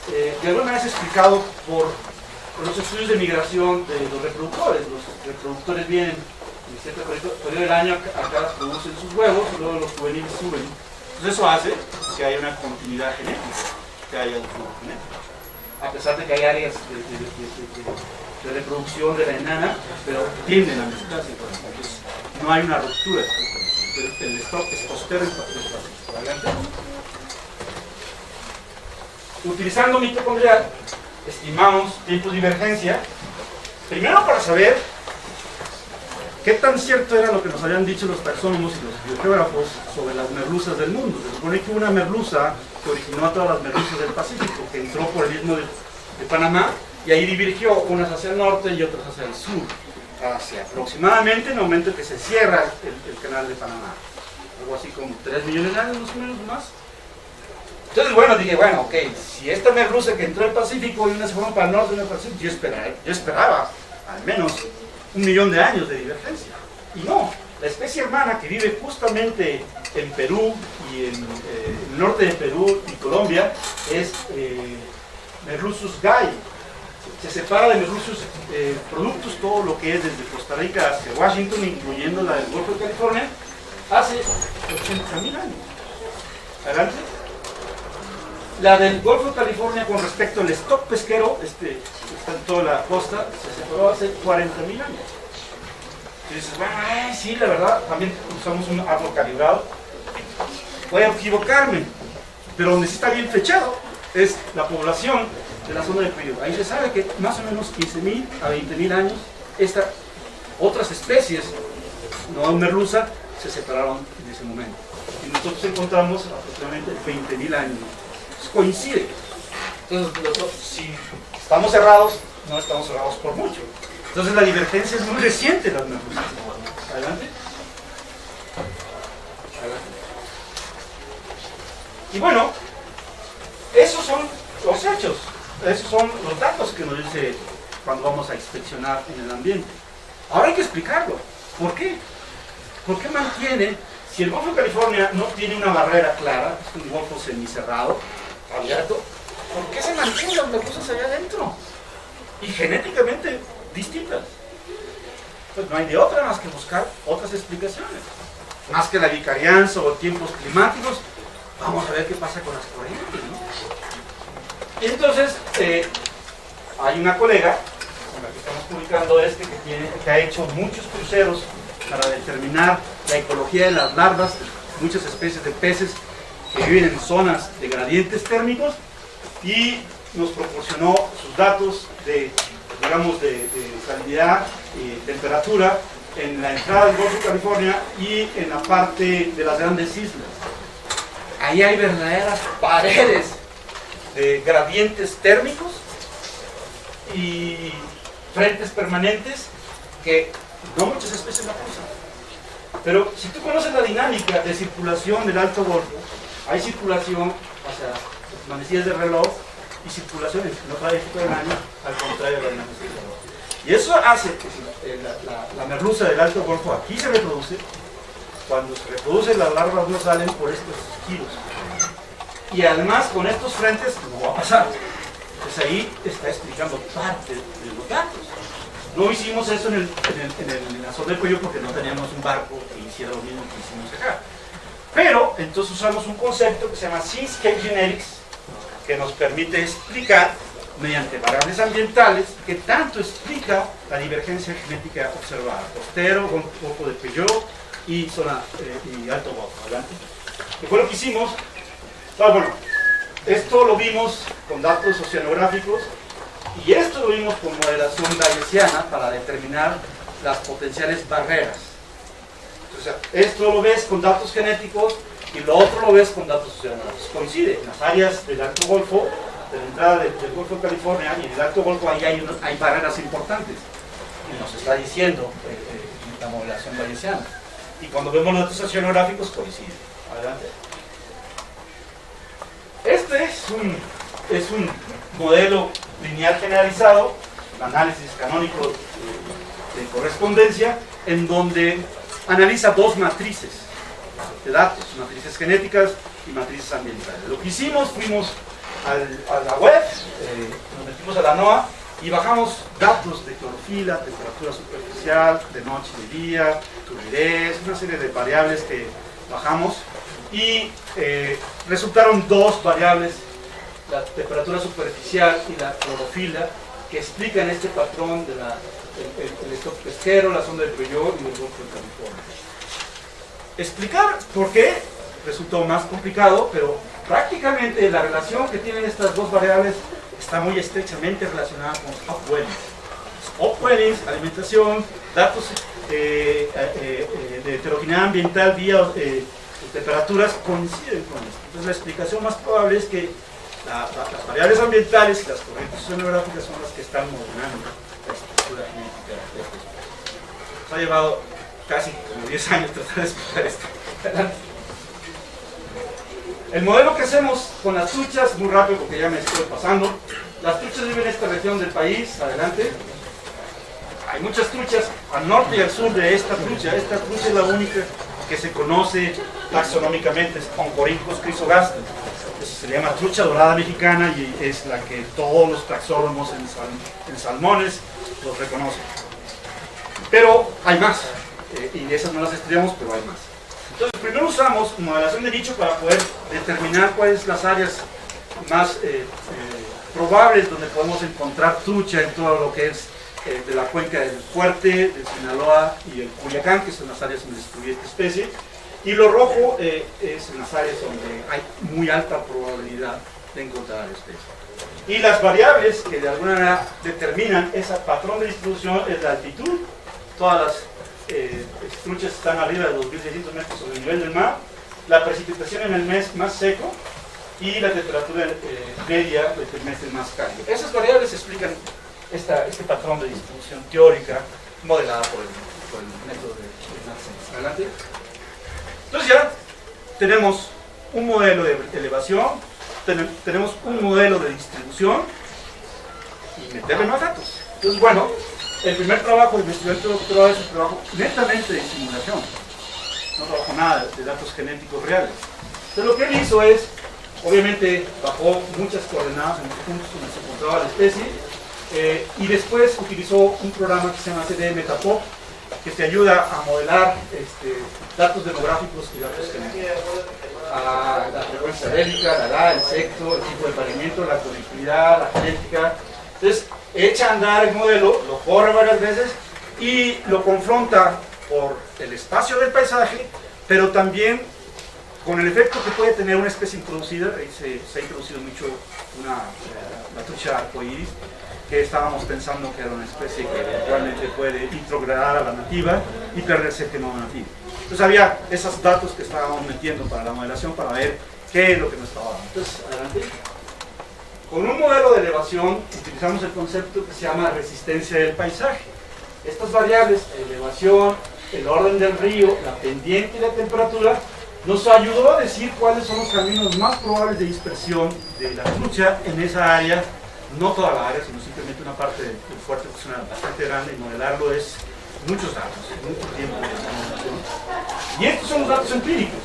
de alguna manera es explicado por los estudios de migración de los reproductores. Los reproductores vienen en cierto periodo del año, acá producen sus huevos y luego los juveniles suben. Entonces eso hace que haya una continuidad genética, que haya un flujo genético. A pesar de que hay áreas de reproducción de la enana, pero tienden a mezclarse, entonces no hay una ruptura. el stock es costero del Pacífico. Adelante. Utilizando mitocondrial, estimamos tiempos de divergencia, primero para saber qué tan cierto era lo que nos habían dicho los taxónomos y los biogeógrafos sobre las merluzas del mundo. Se supone que hubo una merluza que originó a todas las merluzas del Pacífico, que entró por el istmo de Panamá y ahí divergió, unas hacia el norte y otras hacia el sur, hacia aproximadamente en el momento que se cierra el canal de Panamá. Algo así como 3 millones de años más o menos más. Entonces, bueno, dije, bueno, ok, si esta merluza que entró al Pacífico y una se fueron para el norte y una para el sur, yo esperaba al menos 1 millón de años de divergencia. Y no, la especie hermana que vive justamente en Perú y en el norte de Perú y Colombia es Merluzus gay. Se separa de Merluzus productus, todo lo que es desde Costa Rica hacia Washington, incluyendo la del Golfo de California, hace 80.000 años. Adelante. La del Golfo de California con respecto al stock pesquero, está en toda la costa, se separó hace 40.000 años. Y dices, bueno, sí, la verdad, también usamos un árbol calibrado. Voy a equivocarme, pero donde sí está bien fechado es la población de la zona del Perú. Ahí se sabe que más o menos 15.000 a 20.000 años, otras especies, no merluza, se separaron en ese momento. Y nosotros encontramos aproximadamente 20.000 años. Coincide. Entonces, nosotros, si estamos cerrados, no estamos cerrados por mucho. Entonces, la divergencia es muy reciente en las merluzas. Adelante. Adelante. Y bueno, esos son los hechos, esos son los datos que nos dice cuando vamos a inspeccionar en el ambiente. Ahora hay que explicarlo. ¿Por qué? ¿Por qué mantiene, si el Golfo de California no tiene una barrera clara, es un golfo semicerrado, abierto, ¿por qué se mantienen las merluzas allá adentro? Y genéticamente distintas. Pues no hay de otra más que buscar otras explicaciones. Más que la vicarianza o tiempos climáticos, vamos a ver qué pasa con las corrientes, ¿no? Y entonces, hay una colega con la que estamos publicando que ha hecho muchos cruceros para determinar la ecología de las larvas, muchas especies de peces que viven en zonas de gradientes térmicos, y nos proporcionó sus datos de salinidad y temperatura en la entrada del Golfo de California y en la parte de las grandes islas. Ahí hay verdaderas paredes de gradientes térmicos y frentes permanentes que no muchas especies la cruzan. Pero si tú conoces la dinámica de circulación del Alto Golfo, hay circulación hacia las manecillas de reloj y circulación en otra época del año, al contrario de las manecillas de reloj. Y eso hace que si la merluza del Alto Golfo aquí se reproduce, cuando se reproduce las larvas no salen por estos giros. Y además con estos frentes no va a pasar. Pues ahí está explicando parte de los datos. No hicimos eso en la zona del cuello porque no teníamos un barco que hiciera lo mismo que hicimos acá. Pero entonces usamos un concepto que se llama Seascape Genetics, que nos permite explicar mediante variables ambientales que tanto explica la divergencia genética observada. Costero, Golfo de Pello y zona y Alto Golfo. Adelante. ¿Qué fue lo que hicimos? Bueno, esto lo vimos con datos oceanográficos y esto lo vimos con modelación bayesiana para determinar las potenciales barreras. O sea, esto lo ves con datos genéticos y lo otro lo ves con datos oceanográficos. Coincide, en las áreas del Alto Golfo, de la entrada del Golfo de California y en el Alto Golfo, ahí hay barreras importantes. Y nos está diciendo la modelación bayesiana. Y cuando vemos los datos oceanográficos, coincide. Adelante. Este es un modelo lineal generalizado, análisis canónico de correspondencia, en donde analiza dos matrices de datos, matrices genéticas y matrices ambientales. Lo que hicimos, fuimos a la web, nos metimos a la NOAA y bajamos datos de clorofila, temperatura superficial, de noche y de día, turbidez, una serie de variables que bajamos y resultaron dos variables, la temperatura superficial y la clorofila, que explican este patrón de el stock pesquero, la sonda de Peugeot y el Golfo de California. explicar por qué resultó más complicado, pero prácticamente la relación que tienen estas dos variables está muy estrechamente relacionada con los upwellings. Los upwellings, alimentación, datos de heterogeneidad ambiental vía temperaturas coinciden con esto. Entonces la explicación más probable es que las variables ambientales y las corrientes oceanográficas son las que están modelando la estructura genética de estos peces. Nos ha llevado casi como 10 años tratar de explicar esto. El modelo que hacemos con las truchas, muy rápido porque ya me estoy pasando. Las truchas viven en esta región del país, adelante. Hay muchas truchas al norte y al sur de esta trucha. Esta trucha es la única que se conoce taxonómicamente, es Oncorhynchus chrysogastes. Se le llama trucha dorada mexicana y es la que todos los taxónomos en salmones los reconocen. Pero hay más, y esas no las estudiamos, pero hay más. Entonces, primero usamos modelación de nicho para poder determinar cuáles son las áreas más probables donde podemos encontrar trucha en todo lo que es de la cuenca del Fuerte, del Sinaloa y el Culiacán, que son las áreas donde se descubrió esta especie. Y lo rojo es en las áreas donde hay muy alta probabilidad de encontrar la especie. Y las variables que de alguna manera determinan ese patrón de distribución es la altitud. Todas las truchas están arriba de 2.600 metros sobre el nivel del mar, la precipitación en el mes más seco y la temperatura media del mes más cálido. Esas variables explican este patrón de distribución teórica modelada por el método de Nansen. Adelante. Entonces ya tenemos un modelo de elevación, tenemos un modelo de distribución y meterle más datos. Entonces, bueno, el primer trabajo de mi estudiante doctorado es un trabajo netamente de simulación. No trabajo nada de datos genéticos reales. Entonces lo que él hizo es, obviamente, bajó muchas coordenadas en los puntos donde se encontraba la especie y después utilizó un programa que se llama CD-Metapop, que te ayuda a modelar datos demográficos y datos genéticos. La frecuencia bélica, la edad, el sexo, el tipo de emparejamiento, la conectividad, la genética. Entonces, echa a andar el modelo, lo corre varias veces y lo confronta por el espacio del paisaje, pero también con el efecto que puede tener una especie introducida. Ahí se ha introducido mucho la trucha arcoíris, que estábamos pensando que era una especie que eventualmente puede introgradar a la nativa y perderse el genoma nativo. Entonces había esos datos que estábamos metiendo para la modelación para ver qué es lo que nos estaba dando. Entonces, adelante. Con un modelo de elevación utilizamos el concepto que se llama resistencia del paisaje. Estas variables, elevación, el orden del río, la pendiente y la temperatura, nos ayudó a decir cuáles son los caminos más probables de dispersión de la trucha en esa área. No toda la área, sino simplemente una parte del fuerte, que es una bastante grande, y modelarlo es muchos datos, mucho tiempo de modelación. Y estos son los datos empíricos.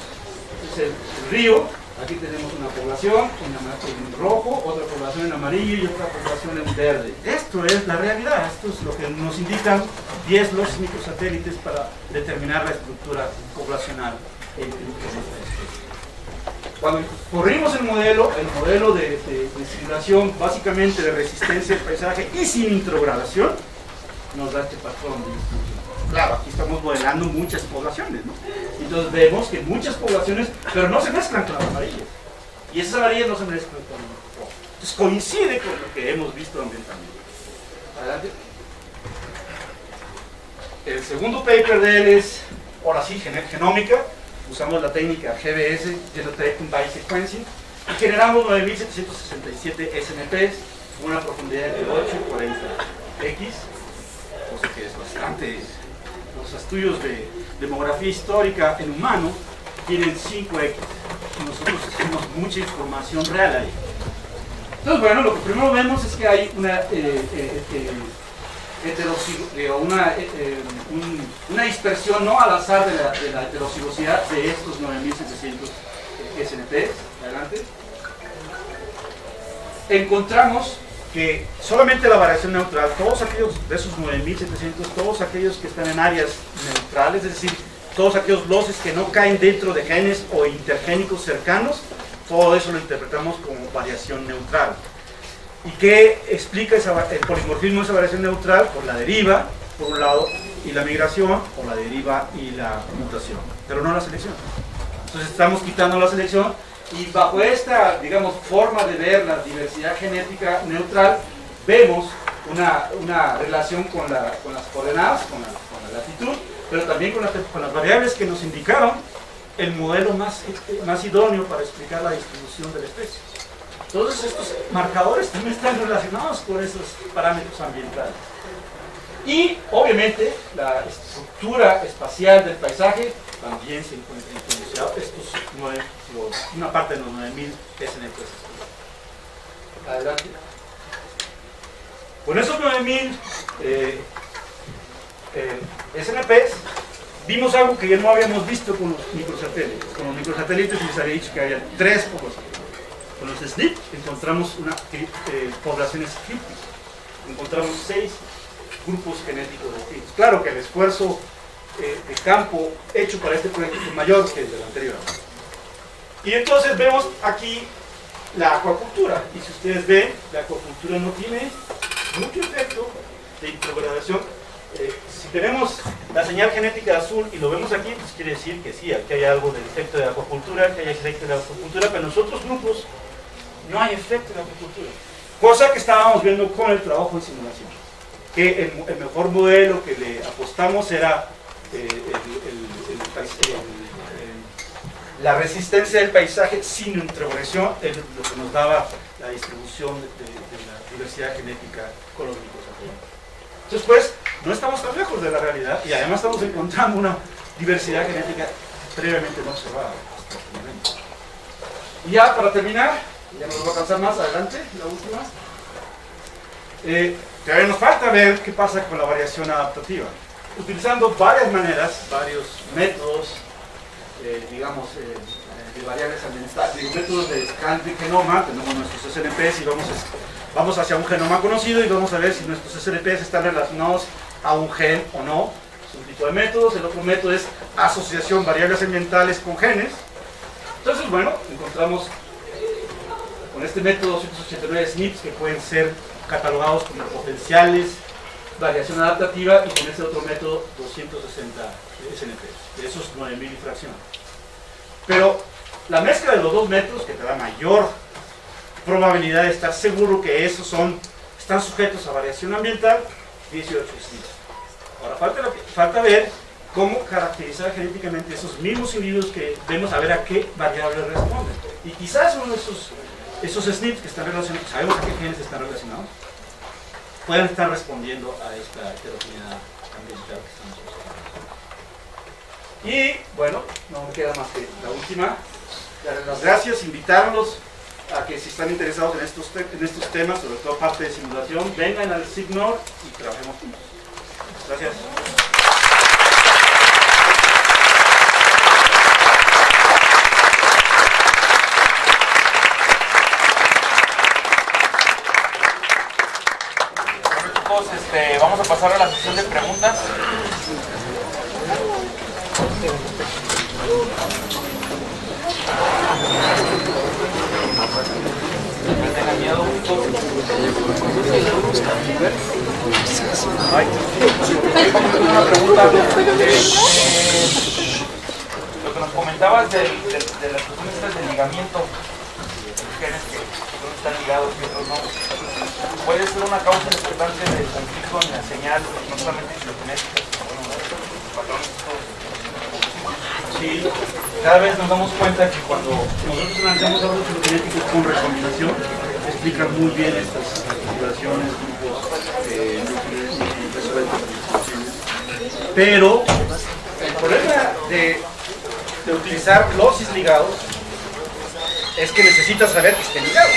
Es el río, aquí tenemos una población en rojo, otra población en amarillo y otra población en verde. Esto es la realidad, esto es lo que nos indican 10 los microsatélites para determinar la estructura poblacional en esta especie. Cuando corrimos el modelo de simulación básicamente de resistencia del paisaje y sin introgradación, nos da este patrón de distribución. Claro, aquí estamos modelando muchas poblaciones, ¿no? Entonces vemos que muchas poblaciones, pero no se mezclan con las amarillas. Y esas amarillas no se mezclan con el rojo. Entonces coincide con lo que hemos visto ambientalmente. Adelante. El segundo paper de él es, ahora sí, genómica. Usamos la técnica GBS, Genotyping by Sequencing, y generamos 9.767 SNPs, una profundidad de 8 y 40 X, cosa que es bastante. Los estudios de demografía histórica en humano tienen 5X, y nosotros tenemos mucha información real ahí. Entonces, bueno, lo que primero vemos es que hay una una dispersión no al azar de la heterocigosidad de estos 9.700 SNPs. Adelante. Encontramos que solamente la variación neutral, todos aquellos de esos 9.700, todos aquellos que están en áreas neutrales, es decir, todos aquellos losses que no caen dentro de genes o intergénicos cercanos, todo eso lo interpretamos como variación neutral. ¿Y qué explica el polimorfismo de esa variación neutral? Por la deriva, por un lado, y la migración, o la deriva y la mutación, pero no la selección. Entonces estamos quitando la selección, y bajo esta, digamos, forma de ver la diversidad genética neutral, vemos una relación con las coordenadas, con la latitud, pero también con las variables que nos indicaron el modelo más idóneo para explicar la distribución de la especie. Todos estos marcadores también están relacionados con esos parámetros ambientales. Y obviamente la estructura espacial del paisaje también se encuentra influenciado. Una parte de los 9000 SNPs. Adelante. Con esos 9000 SNPs vimos algo que ya no habíamos visto con los microsatélites. Con los microsatélites les había dicho que había 3 poblaciones. Con los SNP encontramos poblaciones crípticas. Encontramos 6 grupos genéticos distintos. Claro que el esfuerzo de campo hecho para este proyecto es mayor que el del anterior. Y entonces vemos aquí la acuacultura. Y si ustedes ven, la acuacultura no tiene mucho efecto de introgradación. Si tenemos la señal genética azul y lo vemos aquí, pues quiere decir que sí, aquí hay algo del efecto de acuacultura, que hay efecto de acuacultura, pero en los otros grupos no hay efecto de acuacultura. Cosa que estábamos viendo con el trabajo de simulación. Que el mejor modelo que le apostamos era la resistencia del paisaje sin introgresión, es lo que nos daba la distribución de la diversidad genética con los microsatélites. Entonces, pues, no estamos tan lejos de la realidad y además estamos encontrando una diversidad genética previamente no observada hasta este momento. Y ya para terminar, ya no nos va a alcanzar más, adelante, la última. Todavía nos falta ver qué pasa con la variación adaptativa. Utilizando varias maneras, varios métodos, digamos, de variables ambientales, métodos de scan de genoma, tenemos nuestros SNPs y vamos hacia un genoma conocido y vamos a ver si nuestros SNPs están relacionados a un gen o no. Es un tipo de métodos. El otro método es asociación variables ambientales con genes. Entonces, bueno, encontramos con este método 289 SNPs que pueden ser catalogados como potenciales, variación adaptativa, y con este otro método 260 SNPs, de esos 9000 y fracción. Pero la mezcla de los dos métodos, que te da mayor probabilidad de estar seguro que esos están sujetos a variación ambiental, 18 SNPs. Ahora falta ver cómo caracterizar genéticamente esos mismos individuos que vemos, a ver a qué variables responden. Y quizás uno de esos SNPs que están relacionados, sabemos a qué genes están relacionados, puedan estar respondiendo a esta heterogeneidad ambiental que estamos observando. Y bueno, no me queda más que la última. Darles las gracias, invitarlos a que si están interesados en estos temas, sobre todo parte de simulación, vengan al SIGNOR y trabajemos juntos. Gracias. Vamos a pasar a la sesión de preguntas. No tengan miedo. Una pregunta. Lo que nos comentabas de las cuestiones del ligamiento, genes que no están ligados y otros no. Puede ser una causa importante del conflicto en la señal, no solamente filogenética, sino los patrones. Sí, cada vez nos damos cuenta que cuando nosotros analizamos árboles filogenéticos con recombinación, explican muy bien estas configuraciones, grupos, pero el problema de utilizar los cisligados es que necesitas saber que estén ligados.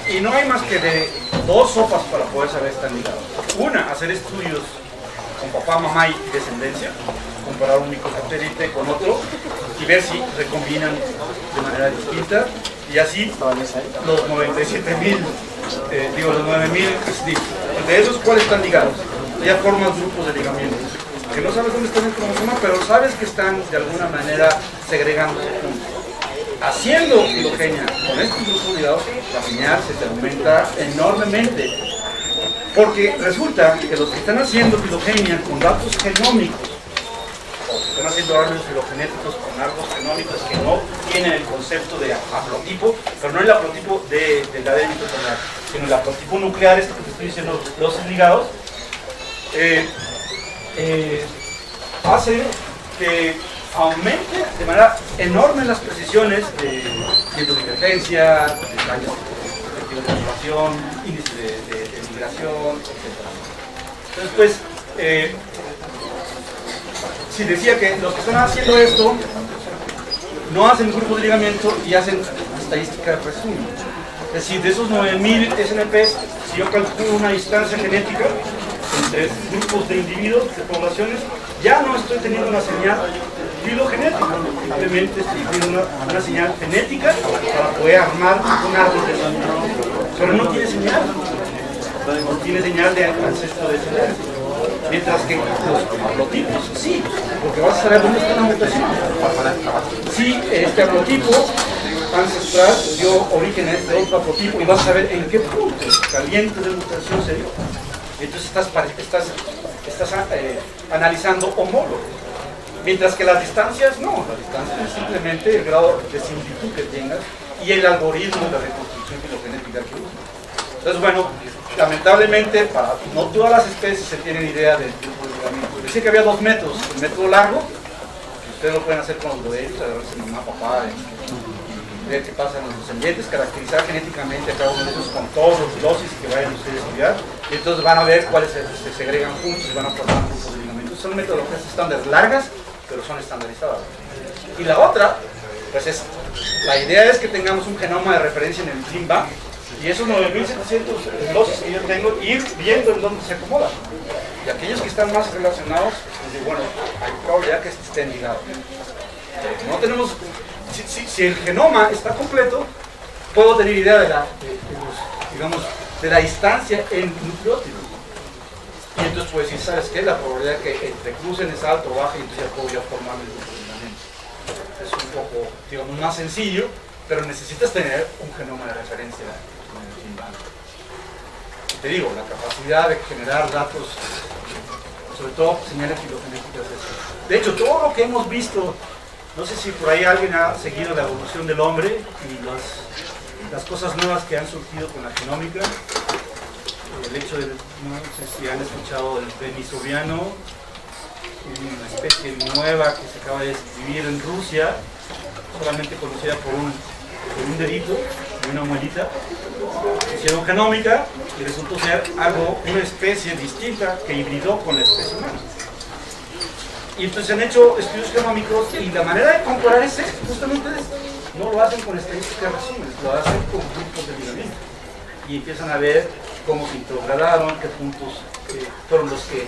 Y no hay más que de dos sopas para poder saber si están ligados. Una, hacer estudios con papá, mamá y descendencia, comparar un microsatélite con otro y ver si recombinan de manera distinta. Y así los 97.000, los 9.000 SNPs. De esos, ¿cuáles están ligados? Ya forman grupos de ligamiento. Que no sabes dónde están el cromosoma, pero sabes que están de alguna manera segregándose juntos. Haciendo filogenia con estos grupos ligados, la señal se te aumenta enormemente. Porque resulta que los que están haciendo filogenia con datos genómicos, o que están haciendo árboles filogenéticos con árboles genómicos que no tienen el concepto de haplotipo, pero no el haplotipo del ADN mitocondrial, sino el haplotipo nuclear, esto que te estoy diciendo, los ligados, hace que aumente de manera enorme las precisiones de cientodivergencia, de daños de observación, índice de migración, etc. Entonces, pues, si decía que los que están haciendo esto no hacen grupos de ligamiento y hacen estadística de resumen. Es decir, de esos 9000 SNPs, si yo calculo una distancia genética entre grupos de individuos, de poblaciones, ya no estoy teniendo una señal filogenética, simplemente estoy teniendo una señal genética para poder armar un árbol de sonido. Pero no tiene señal, no tiene señal de ancestro descendente. Mientras que los haplotipos sí, porque vas a saber dónde está la mutación. Si este haplotipo ancestral dio origen a este otro haplotipo y vas a saber en qué punto caliente de mutación se dio. Entonces estás analizando homólogos. Mientras que las distancias no, las distancias es simplemente el grado de similitud que tengas y el algoritmo de reconstrucción filogenética que usas. Entonces, bueno, lamentablemente para no todas las especies se tienen idea del tipo de ligamiento. Decía que había dos métodos, el método largo, que ustedes lo pueden hacer con los modelos, agarrarse mamá, papá, y ver qué pasa en los descendientes, caracterizar genéticamente a cada uno de esos con todos los losis que vayan ustedes a estudiar, y entonces van a ver cuáles se segregan juntos y van a formar grupos de ligamentos. Son metodologías estándar largas, pero son estandarizadas. Y la otra, pues es, la idea es que tengamos un genoma de referencia en el Gene Bank, y esos 9700 losis que yo tengo, ir viendo en dónde se acomodan. Y aquellos que están más relacionados, pues digo, bueno, hay probabilidad que estén ligados. No tenemos, si el genoma está completo, puedo tener idea de la distancia en nucleótidos. Y entonces puedo decir, ¿sabes qué? La probabilidad que entrecrucen es alta o baja, y entonces ya puedo yo formar el grupo de ligamentos. Es un poco, digamos, más sencillo, pero necesitas tener un genoma de referencia en el Gene Bank. Te digo, la capacidad de generar datos, sobre todo señales filogenéticas. De hecho, todo lo que hemos visto, no sé si por ahí alguien ha seguido la evolución del hombre y las cosas nuevas que han surgido con la genómica. El hecho de, no sé si han escuchado el denisovano, una especie nueva que se acaba de describir en Rusia, solamente conocida por un dedito y una muelita. Hicieron genómica y resultó ser una especie distinta que hibridó con la especie humana. Y entonces han hecho estudios genómicos y la manera de comparar es justamente esto. No lo hacen con estadísticas resúmenes, lo hacen con grupos de ligamiento. Y empiezan a ver cómo se integraron, qué puntos fueron los que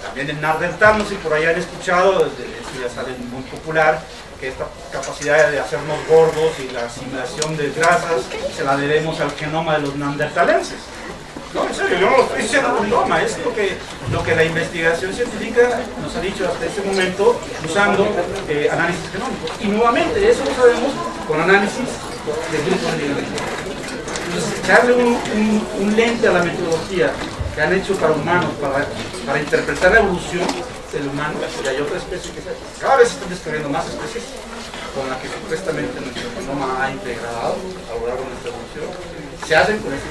también en Nardertal, no sé si por ahí han escuchado, esto ya sale muy popular, que esta capacidad de hacernos gordos y la asimilación de grasas se la debemos al genoma de los neandertalenses. No, en serio, yo no lo estoy diciendo con broma, es lo que la investigación científica nos ha dicho hasta este momento usando análisis genómicos. Y nuevamente, eso lo sabemos con análisis de grupos de ligamentos. Entonces, echarle un lente a la metodología que han hecho para humanos, para interpretar la evolución del humano, y hay otra especie que cada vez se están descubriendo más especies con las que supuestamente nuestro genoma ha integrado a lo largo de nuestra evolución, se hacen con ese.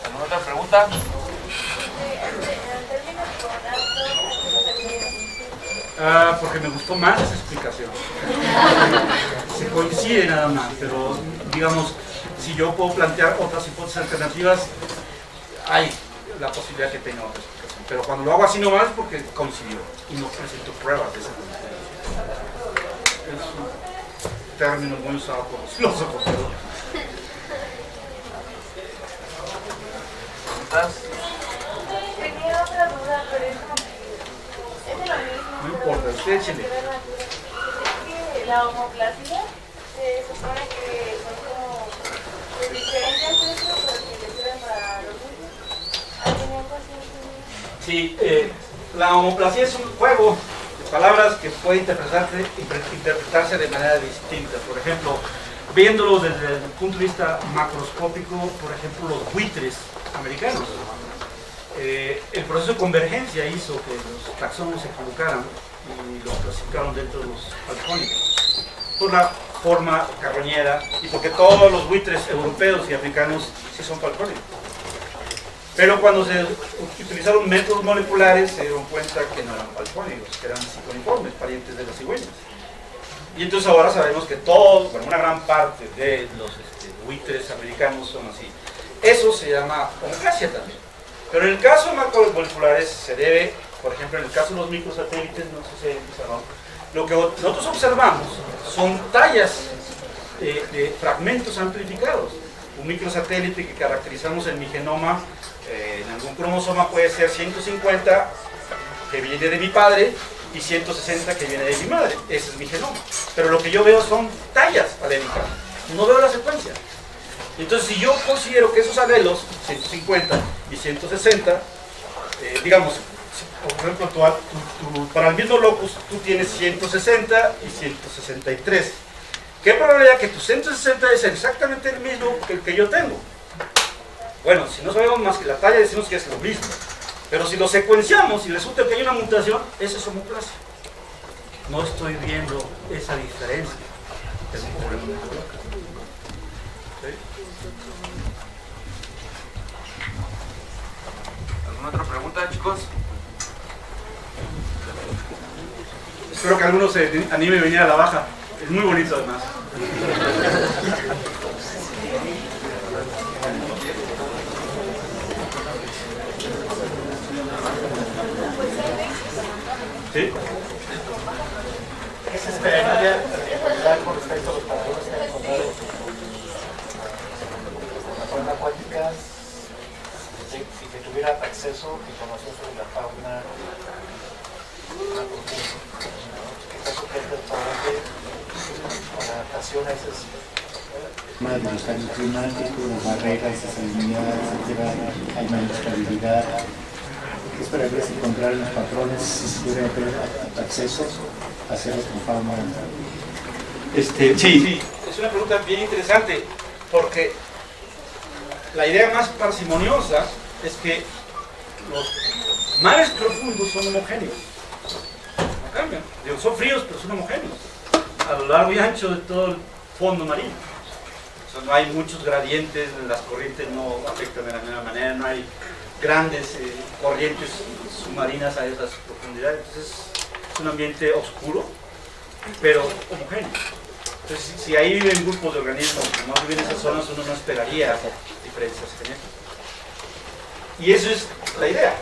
¿Alguna otra pregunta? Porque me gustó más esa explicación. Se coincide nada más, pero digamos, si yo puedo plantear otras hipótesis alternativas, hay la posibilidad que tenga otra explicación. Pero cuando lo hago así nomás es porque coincidió y no presento pruebas de esa es un término muy usado por los filósofos. Tenía otra duda, pero es de lo mismo. No importa, usted échele. Es que la homoplasia se supone que son como de diferentes sexos, pero que le sirven para los niños. ¿Alguien consciente? Sí, la homoplasia es un juego de palabras que puede interpretarse de manera distinta. Por ejemplo, viéndolo desde el punto de vista macroscópico, por ejemplo, los buitres americanos. El proceso de convergencia hizo que los taxones se equivocaran y los clasificaron dentro de los falcónicos por la forma carroñera y porque todos los buitres europeos y africanos sí son falcónicos. Pero cuando se utilizaron métodos moleculares se dieron cuenta que no eran falcónicos, que eran ciconiformes, parientes de las cigüeñas. Y entonces ahora sabemos que todos, bueno, una gran parte de los buitres americanos son así. Eso se llama homoplasia también. Pero en el caso de macromoleculares se debe, por ejemplo, en el caso de los microsatélites, no sé si hay observado, lo que nosotros observamos son tallas de fragmentos amplificados. Un microsatélite que caracterizamos en mi genoma, en algún cromosoma puede ser 150, que viene de mi padre, y 160 que viene de mi madre. Ese es mi genoma. Pero lo que yo veo son tallas alénicas. No veo la secuencia. Entonces, si yo considero que esos alelos, 150 y 160, digamos, por ejemplo, para el mismo locus, tú tienes 160 y 163. ¿Qué probabilidad que tu 160 es exactamente el mismo que el que yo tengo? Bueno, si no sabemos más que la talla, decimos que es lo mismo. Pero si lo secuenciamos y resulta que hay una mutación, eso es homoplasia. No estoy viendo esa diferencia. Es un problema metodológico. ¿Sí? ¿Alguna otra pregunta, chicos? Espero que alguno se anime a venir a la baja. Es muy bonito además. ¿Sí? ¿Qué se esperaría con respecto a los patrones que han encontrado en la fauna acuática si que tuviera acceso a información sobre la fauna que está sujeta a la adaptación a esas los cambios climáticos, las barreras, la salinidad, etcétera, hay mayor estabilidad. Es para ver si encontrar los patrones, si se pudiera tener acceso a hacerlo con fauna. Sí, es una pregunta bien interesante, porque la idea más parsimoniosa es que los mares profundos son homogéneos. No cambian. Son fríos, pero son homogéneos. A lo largo y ancho de todo el fondo marino. O sea, no hay muchos gradientes, las corrientes no afectan de la misma manera, no hay grandes corrientes submarinas a esas profundidades. Entonces es un ambiente oscuro, pero homogéneo. Entonces si ahí viven grupos de organismos que no viven en esas zonas, uno no esperaría diferencias genéticas. Y eso es la idea.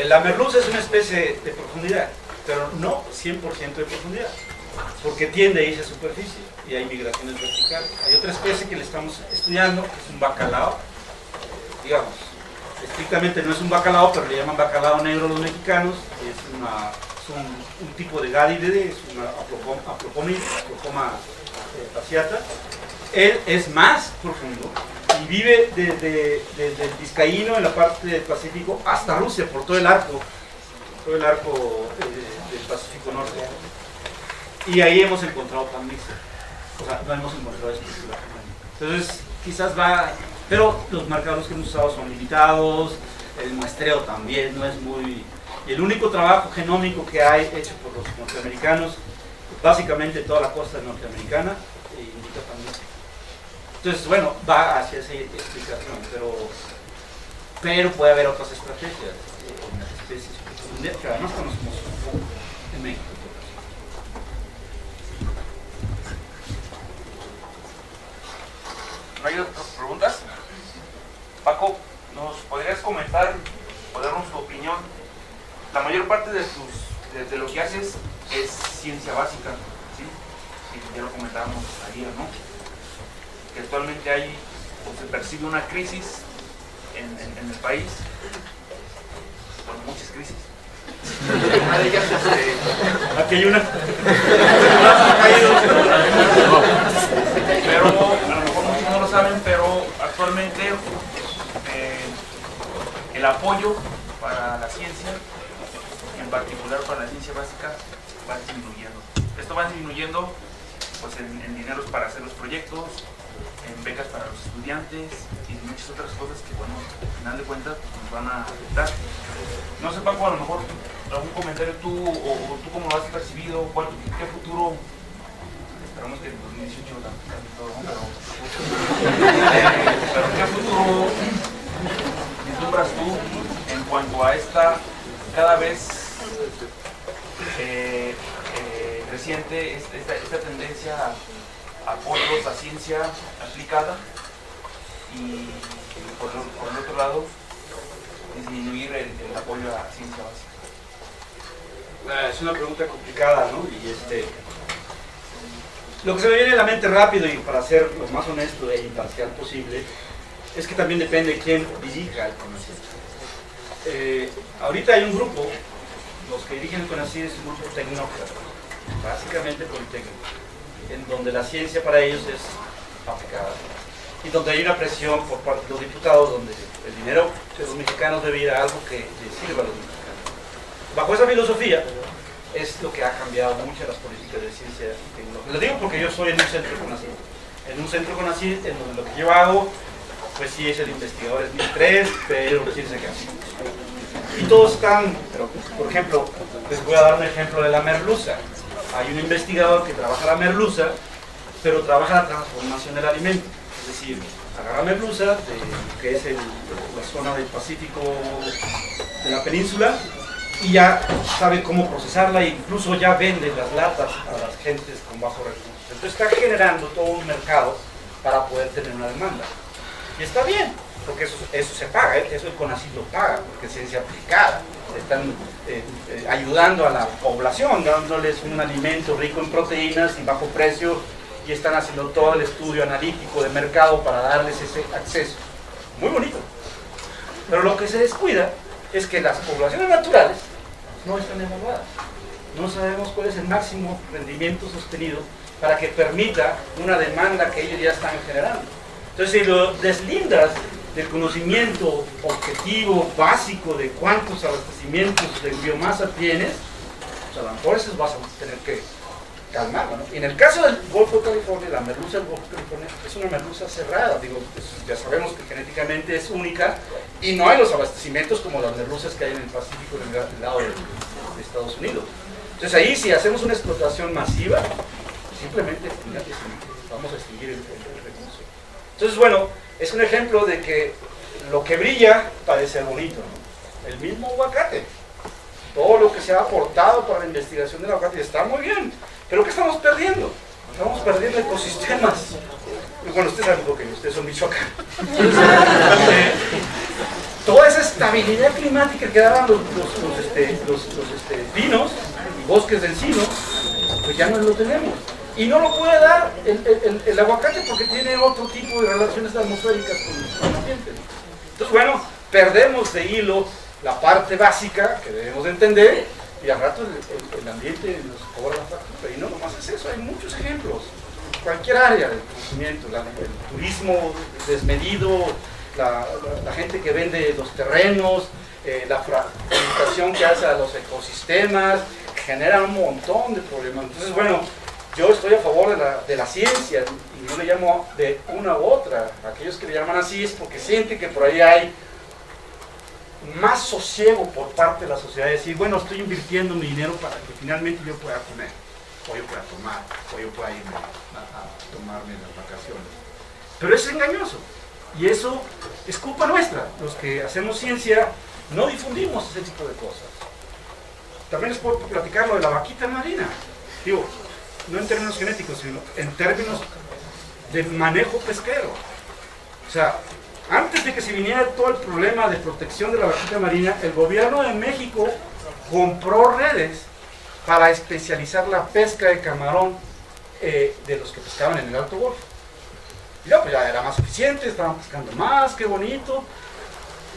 La merluza es una especie de profundidad, pero no 100% de profundidad, porque tiende a irse a superficie y hay migraciones verticales. Hay otra especie que le estamos estudiando, que es un bacalao, digamos, estrictamente no es un bacalao, pero le llaman bacalao negro a los mexicanos, es un tipo de gádide, es una Aplocoma fasciata. Él es más profundo y vive desde el Vizcaíno, en la parte del Pacífico, hasta Rusia, por todo el arco del Pacífico Norte. Y ahí hemos encontrado pan mixto. O sea, no hemos encontrado estructura. Entonces, quizás va, pero los marcadores que hemos usado son limitados, el muestreo también no es muy... Y el único trabajo genómico que hay hecho por los norteamericanos, básicamente toda la costa norteamericana, indica pan mixto. Entonces, bueno, va hacia esa explicación, pero puede haber otras estrategias en las especies que además conocemos en México. ¿No hay otras preguntas? Paco, ¿nos podrías comentar o darnos tu opinión? La mayor parte de lo que haces es ciencia básica, ¿sí? Y ya lo comentábamos ayer, ¿no? Que actualmente hay, o se percibe una crisis en el país, bueno, muchas crisis. Una de ellas Aquí hay una. Pero a lo mejor muchos no lo saben, pero actualmente el apoyo para la ciencia, en particular para la ciencia básica, va disminuyendo. Esto va disminuyendo pues en dineros para hacer los proyectos, en becas para los estudiantes y muchas otras cosas que, bueno, al final de cuentas pues, nos van a afectar. No sé, Paco, a lo mejor algún comentario tú o tú cómo lo has percibido, qué futuro, esperamos que en 2018 cambie todo, ¿no? Pero qué futuro vislumbras tú en cuanto a esta cada vez creciente esta tendencia a apoyos a ciencia aplicada y por el otro lado disminuir el apoyo a ciencia básica? Es una pregunta complicada, ¿no? Y lo que se me viene a la mente rápido y para ser lo más honesto e imparcial posible es que también depende de quién dirija el CONACYT. Ahorita hay un grupo, los que dirigen el CONACYT es un grupo tecnócrata, básicamente politécnico, en donde la ciencia para ellos es aplicada y donde hay una presión por parte de los diputados, donde el dinero de los mexicanos debe ir a algo que les sirva a los mexicanos. Bajo esa filosofía es lo que ha cambiado mucho las políticas de ciencia y tecnología. Lo digo porque yo soy en un centro CONACYT. En un centro CONACYT en donde lo que yo hago, pues sí es el investigador, es mi 3, pero ciencia que hace. Y todos están, por ejemplo, les voy a dar un ejemplo de la merluza. Hay un investigador que trabaja la merluza, pero trabaja la transformación del alimento. Es decir, agarra merluza, que es la zona del Pacífico de la península, y ya sabe cómo procesarla e incluso ya vende las latas a las gentes con bajos recursos. Entonces está generando todo un mercado para poder tener una demanda. Y está bien, porque eso se paga, eso el CONACYT lo paga, porque es ciencia aplicada. Están ayudando a la población, dándoles un alimento rico en proteínas y bajo precio, y están haciendo todo el estudio analítico de mercado para darles ese acceso. Muy bonito. Pero lo que se descuida es que las poblaciones naturales no están evaluadas. No sabemos cuál es el máximo rendimiento sostenido para que permita una demanda que ellos ya están generando. Entonces, si lo deslindas del conocimiento objetivo, básico de cuántos abastecimientos de biomasa tienes, pues a lo mejor eso vas a tener que calmarlo, ¿no? Y en el caso del Golfo de California, la merluza del Golfo de California es una merluza cerrada, digo, pues ya sabemos que genéticamente es única y no hay los abastecimientos como las merluzas que hay en el Pacífico del lado de Estados Unidos. Entonces ahí si hacemos una explotación masiva, simplemente vamos a extinguir el recurso. Entonces bueno, es un ejemplo de que lo que brilla parece ser bonito, ¿no? El mismo aguacate, todo lo que se ha aportado para la investigación del aguacate está muy bien, pero ¿qué estamos perdiendo? Estamos perdiendo ecosistemas. Bueno, ustedes saben lo que ustedes son Michoacán. Toda esa estabilidad climática que daban los pinos y bosques de encino, pues ya no lo tenemos. Y no lo puede dar el aguacate porque tiene otro tipo de relaciones atmosféricas con el ambiente. Entonces, bueno, perdemos de hilo la parte básica que debemos de entender y al rato el ambiente nos cobra la factura. Y no nomás es eso, hay muchos ejemplos. Cualquier área del conocimiento, el turismo desmedido, la gente que vende los terrenos, la fragmentación que hace a los ecosistemas, genera un montón de problemas. Entonces, bueno, yo estoy a favor de la ciencia y no le llamo de una u otra. Aquellos que le llaman así es porque sienten que por ahí hay más sosiego por parte de la sociedad. De decir, bueno, estoy invirtiendo mi dinero para que finalmente yo pueda comer, o yo pueda tomar, o yo pueda irme a tomarme las vacaciones. Pero es engañoso. Y eso es culpa nuestra. Los que hacemos ciencia no difundimos ese tipo de cosas. También les puedo platicar lo de la vaquita marina. Digo, no en términos genéticos, sino en términos de manejo pesquero. O sea, antes de que se viniera todo el problema de protección de la vaquita marina, el gobierno de México compró redes para especializar la pesca de camarón de los que pescaban en el Alto Golfo. Y ya, pues ya era más eficiente, estaban pescando más, qué bonito.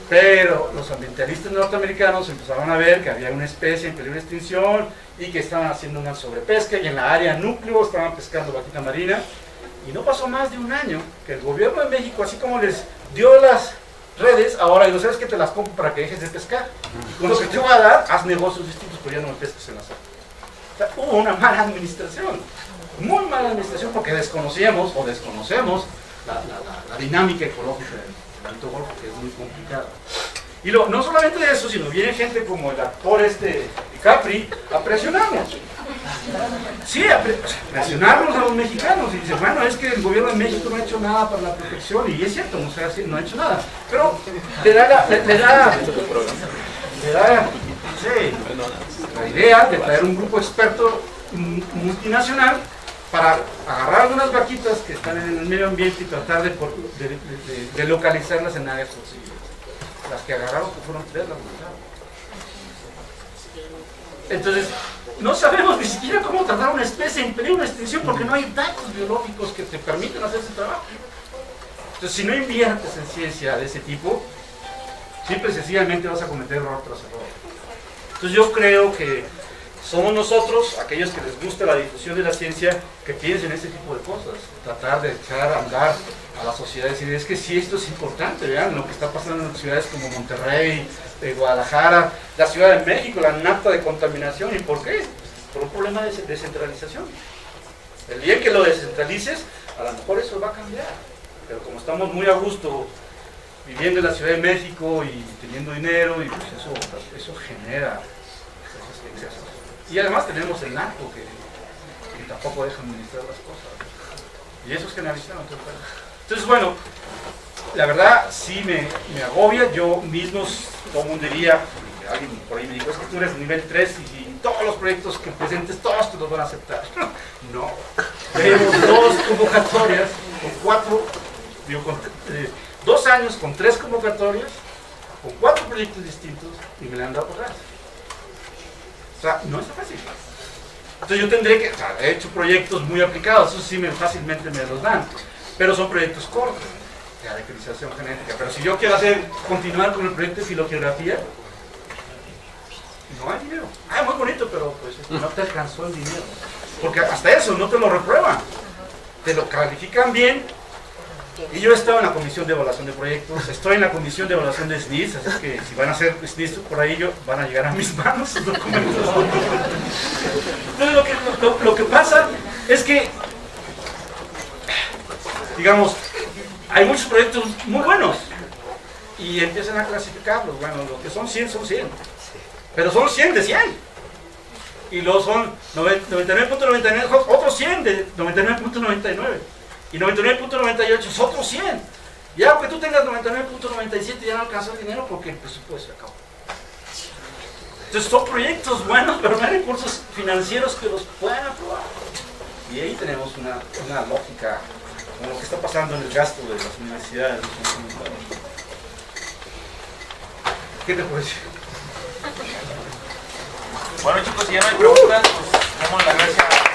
Pero los ambientalistas norteamericanos empezaron a ver que había una especie en peligro de extinción y que estaban haciendo una sobrepesca y en la área núcleo estaban pescando vaquita marina. Y no pasó más de un año que el gobierno de México, así como les dio las redes, ahora digo, ¿sabes qué? Te las compro para que dejes de pescar. Con lo que te voy a dar, haz negocios distintos, pero ya no me pesques en la zona. O sea, hubo una mala administración, muy mala administración, porque desconocíamos o desconocemos la dinámica ecológica del Alto Golfo, que es muy complicada. Y no solamente eso, sino viene gente como el actor DiCaprio a presionarnos. Sí, a presionarnos a los mexicanos. Y dice, bueno, es que el gobierno de México no ha hecho nada para la protección. Y es cierto, no ha hecho nada. Pero le da la idea de traer un grupo experto multinacional para agarrar algunas vaquitas que están en el medio ambiente y tratar de localizarlas en áreas posibles. Las que agarraron, que fueron 3, las buscaron. Entonces, no sabemos ni siquiera cómo tratar a una especie en peligro de extinción porque no hay datos biológicos que te permiten hacer ese trabajo. Entonces, si no inviertes en ciencia de ese tipo, simple y sencillamente vas a cometer error tras error. Entonces, yo creo que somos nosotros, aquellos que les gusta la difusión de la ciencia, que piensen en ese tipo de cosas, tratar de echar a andar a la sociedad y decir, es que sí, esto es importante, vean lo que está pasando en ciudades como Monterrey, Guadalajara, la Ciudad de México, la nata de contaminación. ¿Y por qué? Por un problema de descentralización. El día que lo descentralices, a lo mejor eso va a cambiar, pero como estamos muy a gusto viviendo en la Ciudad de México y teniendo dinero, y pues eso genera esos excesos. Y además tenemos el narco que tampoco deja administrar las cosas. Y eso es generalizado en todo el país. Entonces, bueno, la verdad sí me agobia. Yo mismo, todo el mundo diría, alguien por ahí me dijo, es que tú eres nivel 3 y todos los proyectos que presentes, todos te los van a aceptar. No. Tenemos 2 convocatorias, con 4, digo, con 2 años, con 3 convocatorias, con 4 proyectos distintos, y me la han dado por atrás. O sea, no es fácil. Entonces yo tendré que, o sea, he hecho proyectos muy aplicados, eso sí fácilmente me los dan, pero son proyectos cortos, de caracterización genética. Pero si yo quiero continuar con el proyecto de filogeografía, no hay dinero. Ah, muy bonito, pero pues no te alcanzó el dinero. Porque hasta eso no te lo reprueban, te lo califican bien. Y yo he estado en la comisión de evaluación de proyectos, estoy en la comisión de evaluación de SNIS, así que si van a hacer SNIS por ahí, van a llegar a mis manos sus documentos. Entonces lo que pasa es que, digamos, hay muchos proyectos muy buenos y empiezan a clasificarlos. Bueno, lo que son 100 son 100, pero son 100 de 100. Y luego son 99.99, otros 100 de 99.99. Y 99.98 es otros 100. Ya aunque tú tengas 99.97 ya no alcanzó el dinero porque el presupuesto se acabó. Entonces son proyectos buenos, pero no hay recursos financieros que los puedan aprobar. Y ahí tenemos una lógica con lo que está pasando en el gasto de las universidades. ¿Qué te puedo decir? Bueno, chicos, si ya no hay preguntas, pues damos las gracias.